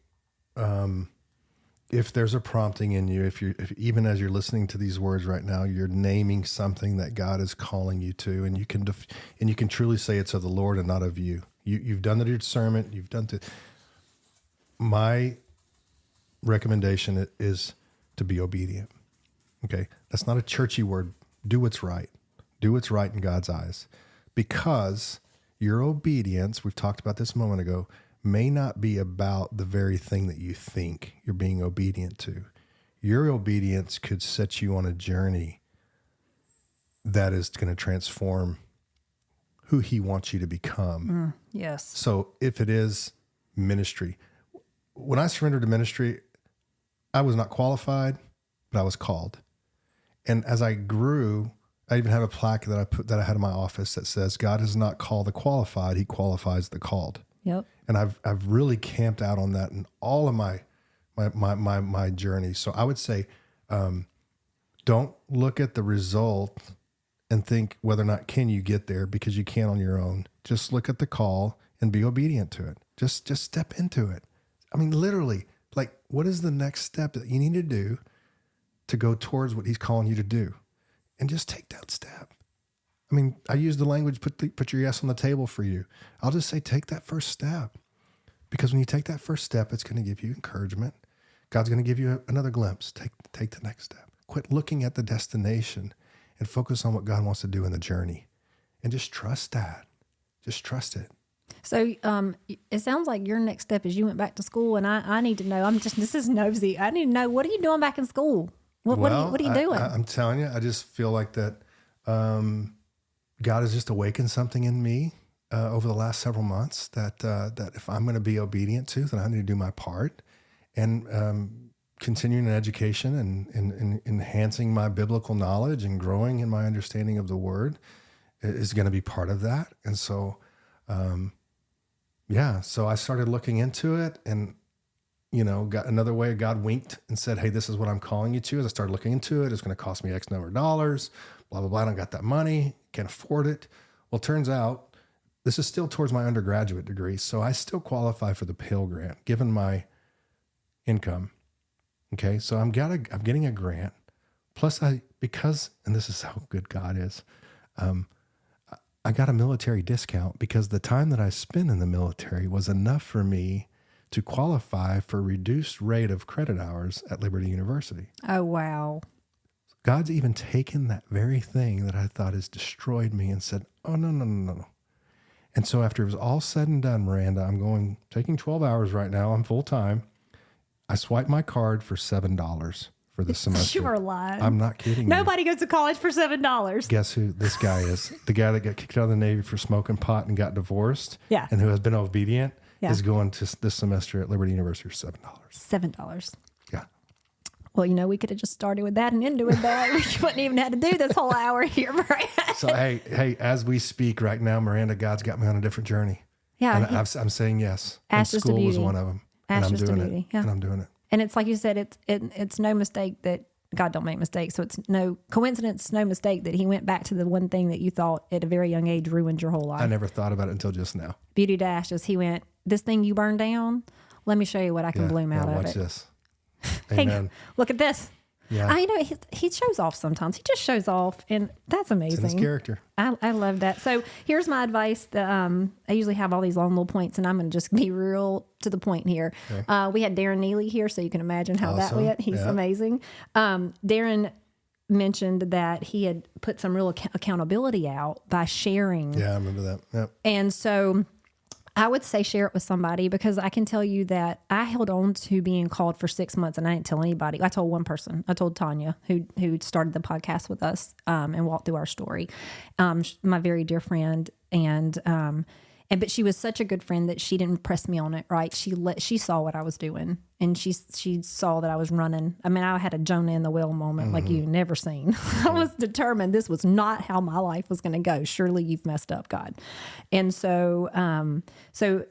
if there's a prompting in you, if even as you're listening to these words right now, you're naming something that God is calling you to, and you can truly say it's of the Lord and not of you. You've done the discernment. You've done it. My recommendation is to be obedient. Okay. That's not a churchy word. Do what's right. Do what's right in God's eyes, because your obedience, we've talked about this a moment ago, may not be about the very thing that you think you're being obedient to. Your obedience could set you on a journey that is going to transform who he wants you to become. Yes. So if it is ministry, when I surrendered to ministry, I was not qualified, but I was called. And as I grew, I even have a plaque that I had in my office that says, God does not call the qualified, he qualifies the called. Yep. And I've really camped out on that in all of my journey. So I would say, don't look at the result and think whether or not can you get there, because you can't on your own. Just look at the call and be obedient to it. Just step into it. I mean, literally, what is the next step that you need to do to go towards what he's calling you to do? And just take that step. I mean, I use the language, put your yes on the table for you. I'll just say, take that first step, because when you take that first step, it's going to give you encouragement. God's going to give you another glimpse. Take the next step. Quit looking at the destination and focus on what God wants to do in the journey, and just trust that. Just trust it. So it sounds like your next step is you went back to school, and I need to know, this is nosy. I need to know, what are you doing back in school? What are you doing? I'm telling you, I just feel like that God has just awakened something in me over the last several months that if I'm going to be obedient to, then I need to do my part. And continuing in education and enhancing my biblical knowledge and growing in my understanding of the word is going to be part of that. And so, so I started looking into it, and got another way. God winked and said, hey, this is what I'm calling you to. As I started looking into it, it's going to cost me X number of dollars, blah, blah, blah. I don't got that money. Can't afford it. Well, it turns out this is still towards my undergraduate degree. So I still qualify for the Pell Grant, given my income. Okay. So I'm getting a grant. Plus because, and this is how good God is, I got a military discount, because the time that I spent in the military was enough for me to qualify for reduced rate of credit hours at Liberty University. Oh, wow. God's even taken that very thing that I thought has destroyed me and said, oh, no, no, no, no. And so after it was all said and done, Miranda, I'm taking 12 hours right now. I'm full time. I swiped my card for $7 for the semester. You are lying. I'm not kidding. Nobody goes to college for $7. Guess who this guy is? The guy that got kicked out of the Navy for smoking pot and got divorced. Yeah. And who has been obedient Yeah. is going to this semester at Liberty University for $7. $7. Yeah. Well, we could have just started with that and ended with that. We wouldn't even have to do this whole hour here, Brad. So, hey, as we speak right now, Miranda, God's got me on a different journey. Yeah. And I'm saying yes. And Ashes to school was beauty. one of them. And I'm Ashes to doing beauty. it. Yeah. And I'm doing it. And it's like you said, it's no mistake that God don't make mistakes. So it's no coincidence, no mistake that he went back to the one thing that you thought at a very young age ruined your whole life. I never thought about it until just now. Beauty to ashes. He went, this thing you burned down, let me show you what I can bloom out of watch it. this. Hey, Amen. look at this. Yeah. He shows off sometimes. He just shows off, and that's amazing. It's in his character. I love that. So here's my advice. I usually have all these long little points, and I'm going to just be real to the point here. Okay. We had Darren Neely here, so you can imagine how that went. He's amazing. Darren mentioned that he had put some real accountability out by sharing. Yeah, I remember that. Yep. And so I would say share it with somebody, because I can tell you that I held on to being called for 6 months and I didn't tell anybody. I told one person. I told Tanya, who started the podcast with us and walked through our story, my very dear friend. But she was such a good friend that she didn't press me on it. Right? She saw what I was doing, and she saw that I was running. I mean, I had a Jonah in the whale moment like you've never seen. I was determined this was not how my life was going to go. Surely you've messed up, God. And so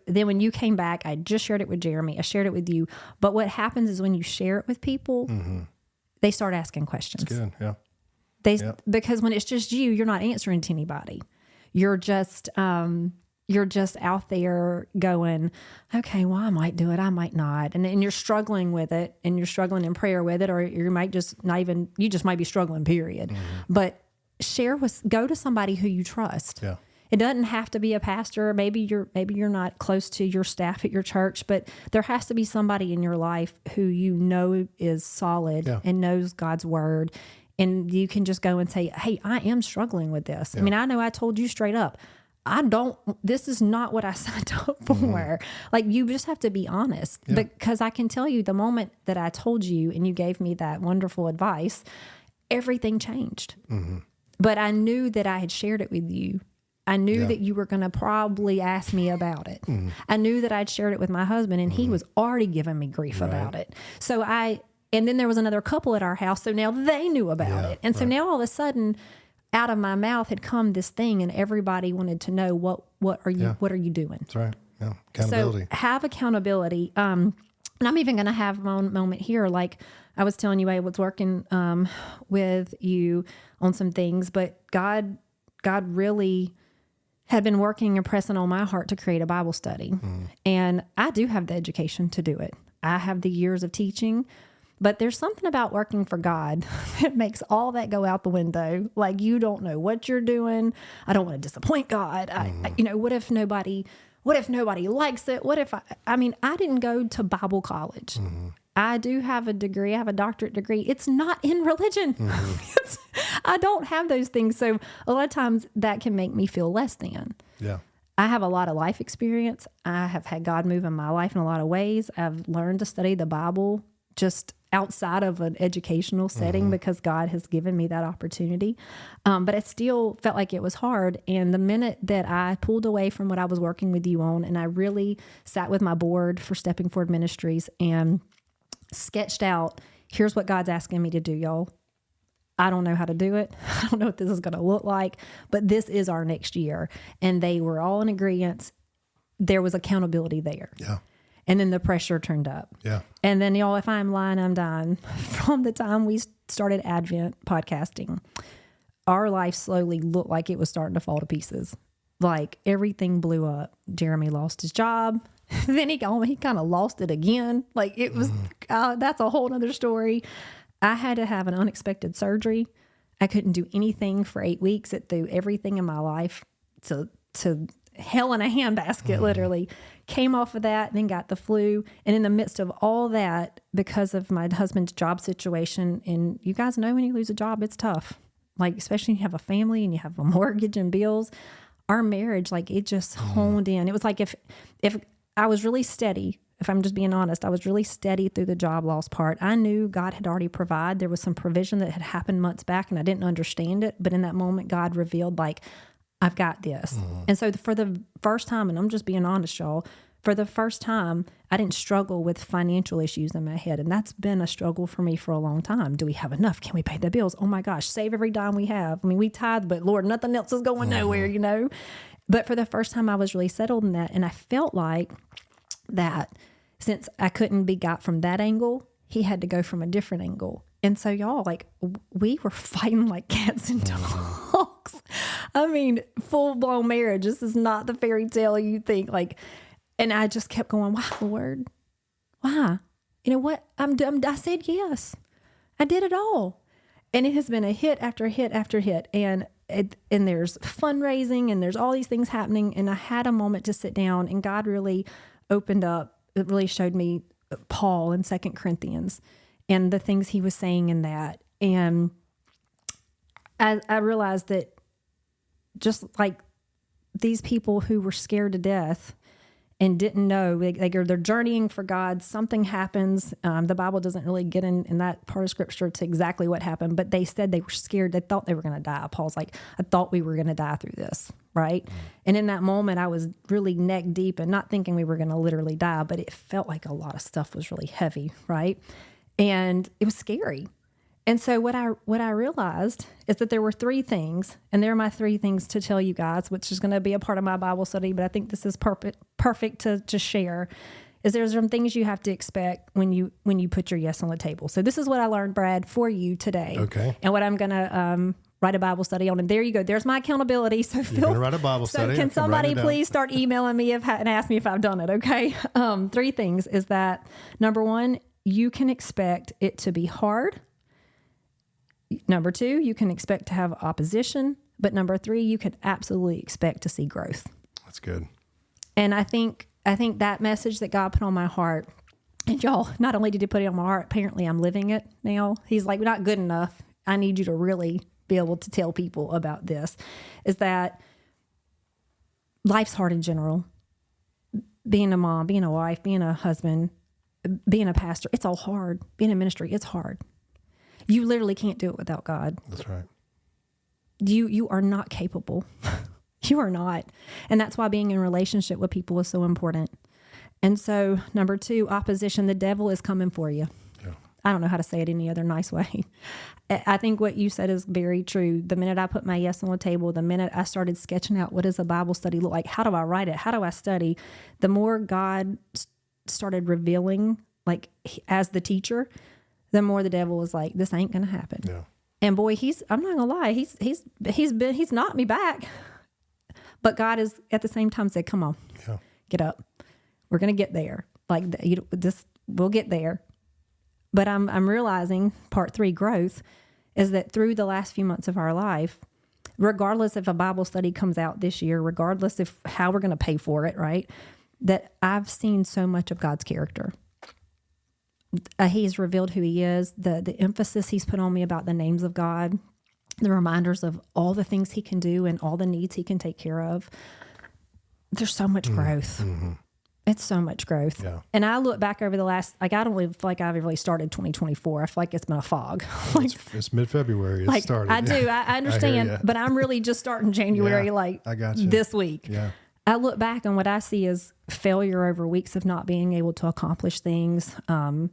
then when you came back, I just shared it with Jeremy. I shared it with you. But what happens is when you share it with people, they start asking questions. That's good. Yeah. Because when it's just you, you're not answering to anybody. You're just out there going, okay, well, I might do it, I might not. And you're struggling with it, and you're struggling in prayer with it, or you might just you just might be struggling, period. But go to somebody who you trust. Yeah. It doesn't have to be a pastor. Maybe you're not close to your staff at your church, but there has to be somebody in your life who is solid and knows God's word. And you can just go and say, hey, I am struggling with this. Yeah. I mean, I know I told you straight up, this is not what I signed up for. Like, you just have to be honest, because I can tell you the moment that I told you and you gave me that wonderful advice, everything changed. But I knew that I had shared it with you. I knew that you were going to probably ask me about it. I knew that I'd shared it with my husband, and he was already giving me grief about it. And then there was another couple at our house. So now they knew about it. And so now all of a sudden, out of my mouth had come this thing, and everybody wanted to know what are you doing? That's right. Yeah. Accountability. So have accountability. And I'm even going to have my own moment here. Like I was telling you, I was working with you on some things, but God really had been working and pressing on my heart to create a Bible study. And I do have the education to do it. I have the years of teaching. But there's something about working for God that makes all that go out the window. Like, you don't know what you're doing. I don't want to disappoint God. What if nobody likes it? What if I didn't go to Bible college. I do have a degree. I have a doctorate degree. It's not in religion. I don't have those things. So a lot of times that can make me feel less than. Yeah. I have a lot of life experience. I have had God move in my life in a lot of ways. I've learned to study the Bible just outside of an educational setting because God has given me that opportunity. But it still felt like it was hard. And the minute that I pulled away from what I was working with you on, and I really sat with my board for Stepping Forward Ministries and sketched out, here's what God's asking me to do, y'all. I don't know how to do it. I don't know what this is going to look like, but this is our next year. And they were all in agreement. There was accountability there. Yeah. And then the pressure turned up. Yeah. And then, y'all, if I'm lying, I'm dying. From the time we started Advent podcasting, our life slowly looked like it was starting to fall to pieces. Like, everything blew up. Jeremy lost his job. Then he kind of lost it again. Like, it was, that's a whole nother story. I had to have an unexpected surgery. I couldn't do anything for 8 weeks. It threw everything in my life to hell in a handbasket, literally. Came off of that, and then got the flu. And in the midst of all that, because of my husband's job situation, and you guys know when you lose a job, it's tough. Like, especially when you have a family and you have a mortgage and bills. Our marriage, like, it just honed in. It was like if I was really steady, if I'm just being honest, I was really steady through the job loss part. I knew God had already provided. There was some provision that had happened months back, and I didn't understand it. But in that moment, God revealed, like, I've got this. And so for the first time, and I'm just being honest, y'all, for the first time, I didn't struggle with financial issues in my head. And that's been a struggle for me for a long time. Do we have enough? Can we pay the bills? Oh my gosh, save every dime we have. I mean, we tithe, but Lord, nothing else is going nowhere, you know? But for the first time, I was really settled in that. And I felt like that since I couldn't be got from that angle, he had to go from a different angle. And so y'all, like, we were fighting like cats and dogs. I mean, full blown marriage. This is not the fairy tale you think. Like, and I just kept going, why, Lord? Why? You know what? I said yes. I did it all. And it has been a hit after hit after hit. And there's fundraising and there's all these things happening. And I had a moment to sit down, and God really opened up. It really showed me Paul in 2 Corinthians and the things he was saying in that. And I realized that just like these people who were scared to death and didn't know, they're journeying for God, something happens. The Bible doesn't really get in that part of scripture to exactly what happened, but they said they were scared. They thought they were going to die. Paul's like, I thought we were going to die through this, right? And in that moment, I was really neck deep and not thinking we were going to literally die, but it felt like a lot of stuff was really heavy, right? And it was scary. And so what I realized is that there were 3 things, and they're my 3 things to tell you guys, which is going to be a part of my Bible study, but I think this is perfect to share, is there's some things you have to expect when you put your yes on the table. So this is what I learned, Brad, for you today. Okay. And what I'm going to write a Bible study on. And there you go. There's my accountability. So You're going to write a Bible study. So can somebody please start emailing me and ask me if I've done it, okay? 3 things is that, number 1, you can expect it to be hard. Number 2, you can expect to have opposition. But number 3, you can absolutely expect to see growth. That's good. And I think that message that God put on my heart, and y'all, not only did he put it on my heart, apparently I'm living it now. He's like, not good enough. I need you to really be able to tell people about this, is that life's hard in general. Being a mom, being a wife, being a husband, being a pastor, it's all hard. Being in ministry, it's hard. You literally can't do it without God. That's right. You are not capable. You are not. And that's why being in relationship with people is so important. And so, number 2, opposition. The devil is coming for you. Yeah. I don't know how to say it any other nice way. I think what you said is very true. The minute I put my yes on the table, the minute I started sketching out what does a Bible study look like, how do I write it, how do I study, the more God started revealing, like as the teacher, the more the devil was like, this ain't going to happen. Yeah. And boy, I'm not gonna lie, he's knocked me back. But God is at the same time said, come on, get up. We're going to get there. Like we'll get there. But I'm realizing part 3 growth is that through the last few months of our life, regardless if a Bible study comes out this year, regardless of how we're going to pay for it, right? That I've seen so much of God's character. He's revealed who he is, the emphasis he's put on me about the names of God, the reminders of all the things he can do and all the needs he can take care of. There's so much growth. Mm-hmm. It's so much growth. Yeah. And I look back over the last, I don't really feel like I've really started 2024. I feel like it's been a fog. It's mid-February. It started. I do. I understand. But I'm really just starting January, I got you. This week. Yeah. I look back and what I see is failure over weeks of not being able to accomplish things. The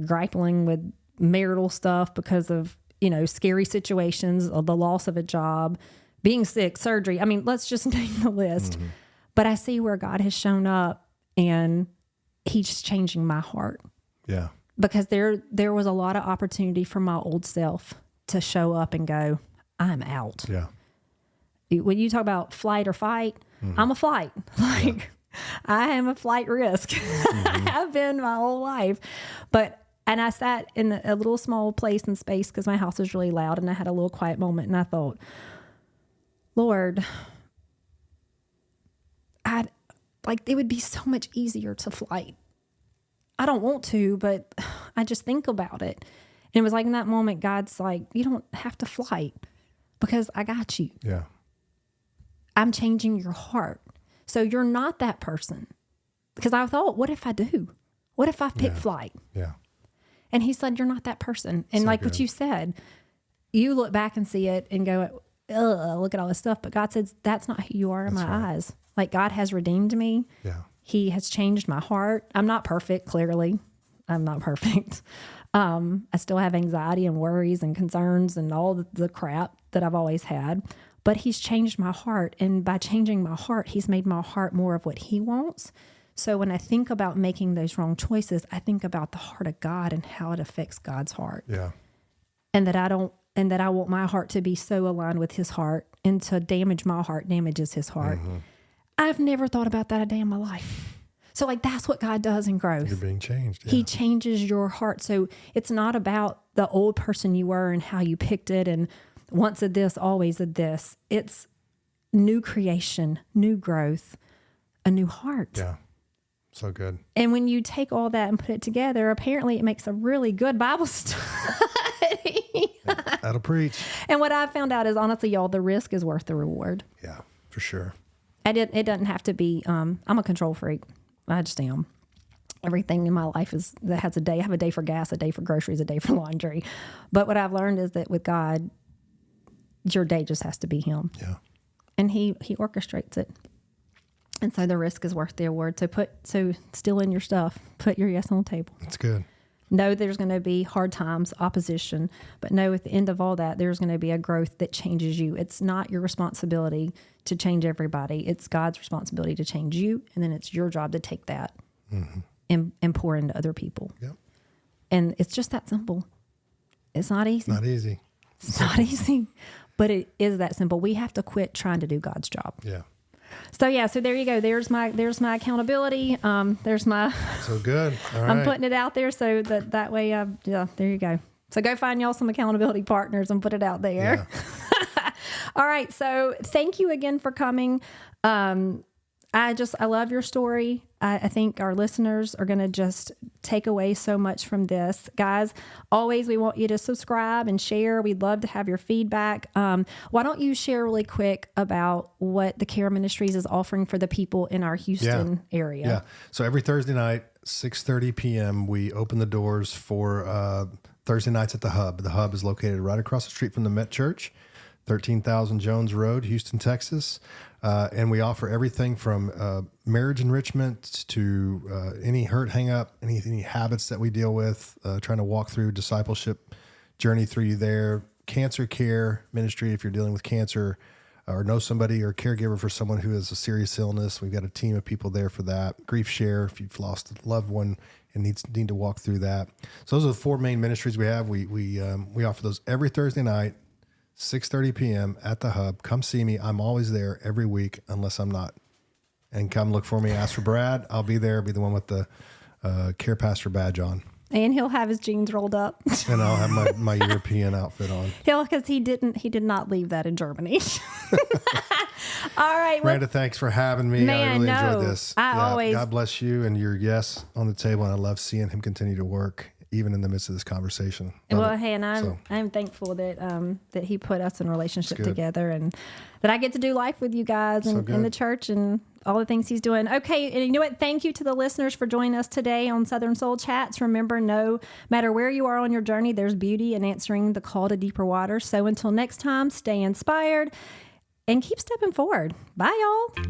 grappling with marital stuff because of, scary situations, or the loss of a job, being sick, surgery. I mean, let's just name the list. Mm-hmm. But I see where God has shown up and he's changing my heart. Yeah. Because there was a lot of opportunity for my old self to show up and go, I'm out. Yeah. When you talk about flight or fight, mm-hmm. I'm a flight. I am a flight risk. Mm-hmm. I have been my whole life. And I sat in a little small place and space because my house was really loud and I had a little quiet moment and I thought, Lord, it would be so much easier to flight. I don't want to, but I just think about it. And it was like in that moment, God's like, you don't have to flight because I got you. Yeah. I'm changing your heart. So you're not that person. Because I thought, what if I do? What if I pick flight? Yeah. And he said, you're not that person. And like what you said, you look back and see it and go, ugh, look at all this stuff. But God says, that's not who you are in my eyes. Like God has redeemed me. Yeah. He has changed my heart. I'm not perfect, clearly. I'm not perfect. I still have anxiety and worries and concerns and all the crap that I've always had. But he's changed my heart. And by changing my heart, he's made my heart more of what he wants. So when I think about making those wrong choices, I think about the heart of God and how it affects God's heart. Yeah. And that I want my heart to be so aligned with his heart, and to damage my heart damages his heart. Mm-hmm. I've never thought about that a day in my life. So like that's what God does in growth. You're being changed. Yeah. He changes your heart. So it's not about the old person you were and how you picked it and once a this, always a this. It's new creation, new growth, a new heart. Yeah. So good. And when you take all that and put it together, apparently it makes a really good Bible study. That'll preach. And what I found out is, honestly, y'all, the risk is worth the reward. Yeah, for sure. It doesn't have to be, I'm a control freak. I just am. Everything in my life has a day. I have a day for gas, a day for groceries, a day for laundry. But what I've learned is that with God, your day just has to be him. Yeah. And he orchestrates it. And so the risk is worth the award. So still in your stuff, put your yes on the table. That's good. Know there's going to be hard times, opposition, but know at the end of all that, there's going to be a growth that changes you. It's not your responsibility to change everybody. It's God's responsibility to change you. And then it's your job to take that and pour into other people. Yep. And it's just that simple. It's not easy. Not easy. It's not easy, but it is that simple. We have to quit trying to do God's job. Yeah. So there you go. There's my accountability. There's my. So good. All right. I'm putting it out there so that way. There you go. So go find y'all some accountability partners and put it out there. Yeah. All right. So thank you again for coming. I love your story. I think our listeners are going to just take away so much from this. Guys, always we want you to subscribe and share. We'd love to have your feedback. Why don't you share really quick about what the Care Ministries is offering for the people in our Houston area? Yeah. So every Thursday night, 6:30 p.m., we open the doors for Thursday nights at the Hub. The Hub is located right across the street from the Met Church, 13,000 Jones Road, Houston, Texas. And we offer everything from marriage enrichment to any hurt, hang up, any habits that we deal with, trying to walk through discipleship journey through you there, cancer care ministry if you're dealing with cancer or know somebody or caregiver for someone who has a serious illness. We've got a team of people there for that. Grief share if you've lost a loved one and need to walk through that. So those are the four main ministries we have. We offer those every Thursday night. 6:30 p.m. at the Hub. Come see me. I'm always there every week unless I'm not. And come look for me. Ask for Brad. I'll be there. Be the one with the care pastor badge on. And he'll have his jeans rolled up. And I'll have my European outfit on. Because he did not leave that in Germany. All right. Miranda, thanks for having me. I really enjoyed this. God bless you and your yes on the table. And I love seeing him continue to work even in the midst of this conversation. I'm thankful that he put us in a relationship together and that I get to do life with you guys and in the church and all the things he's doing. Okay. And you know what? Thank you to the listeners for joining us today on Southern Soul Chats. Remember, no matter where you are on your journey, there's beauty in answering the call to deeper water. So until next time, stay inspired and keep stepping forward. Bye, y'all.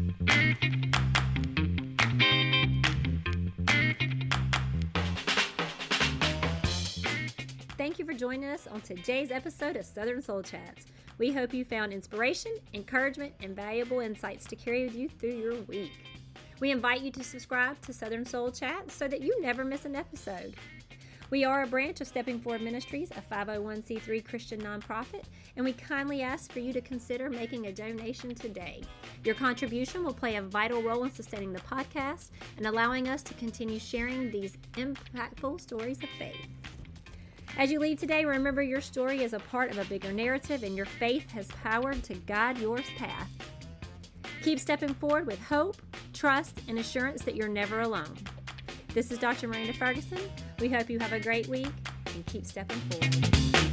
Thank you for joining us on today's episode of Southern Soul Chats. We hope you found inspiration, encouragement, and valuable insights to carry with you through your week. We invite you to subscribe to Southern Soul Chats so that you never miss an episode. We are a branch of Stepping Forward Ministries, a 501c3 Christian nonprofit, and we kindly ask for you to consider making a donation today. Your contribution will play a vital role in sustaining the podcast and allowing us to continue sharing these impactful stories of faith. As you leave today, remember your story is a part of a bigger narrative and your faith has power to guide your path. Keep stepping forward with hope, trust, and assurance that you're never alone. This is Dr. Miranda Ferguson. We hope you have a great week and keep stepping forward.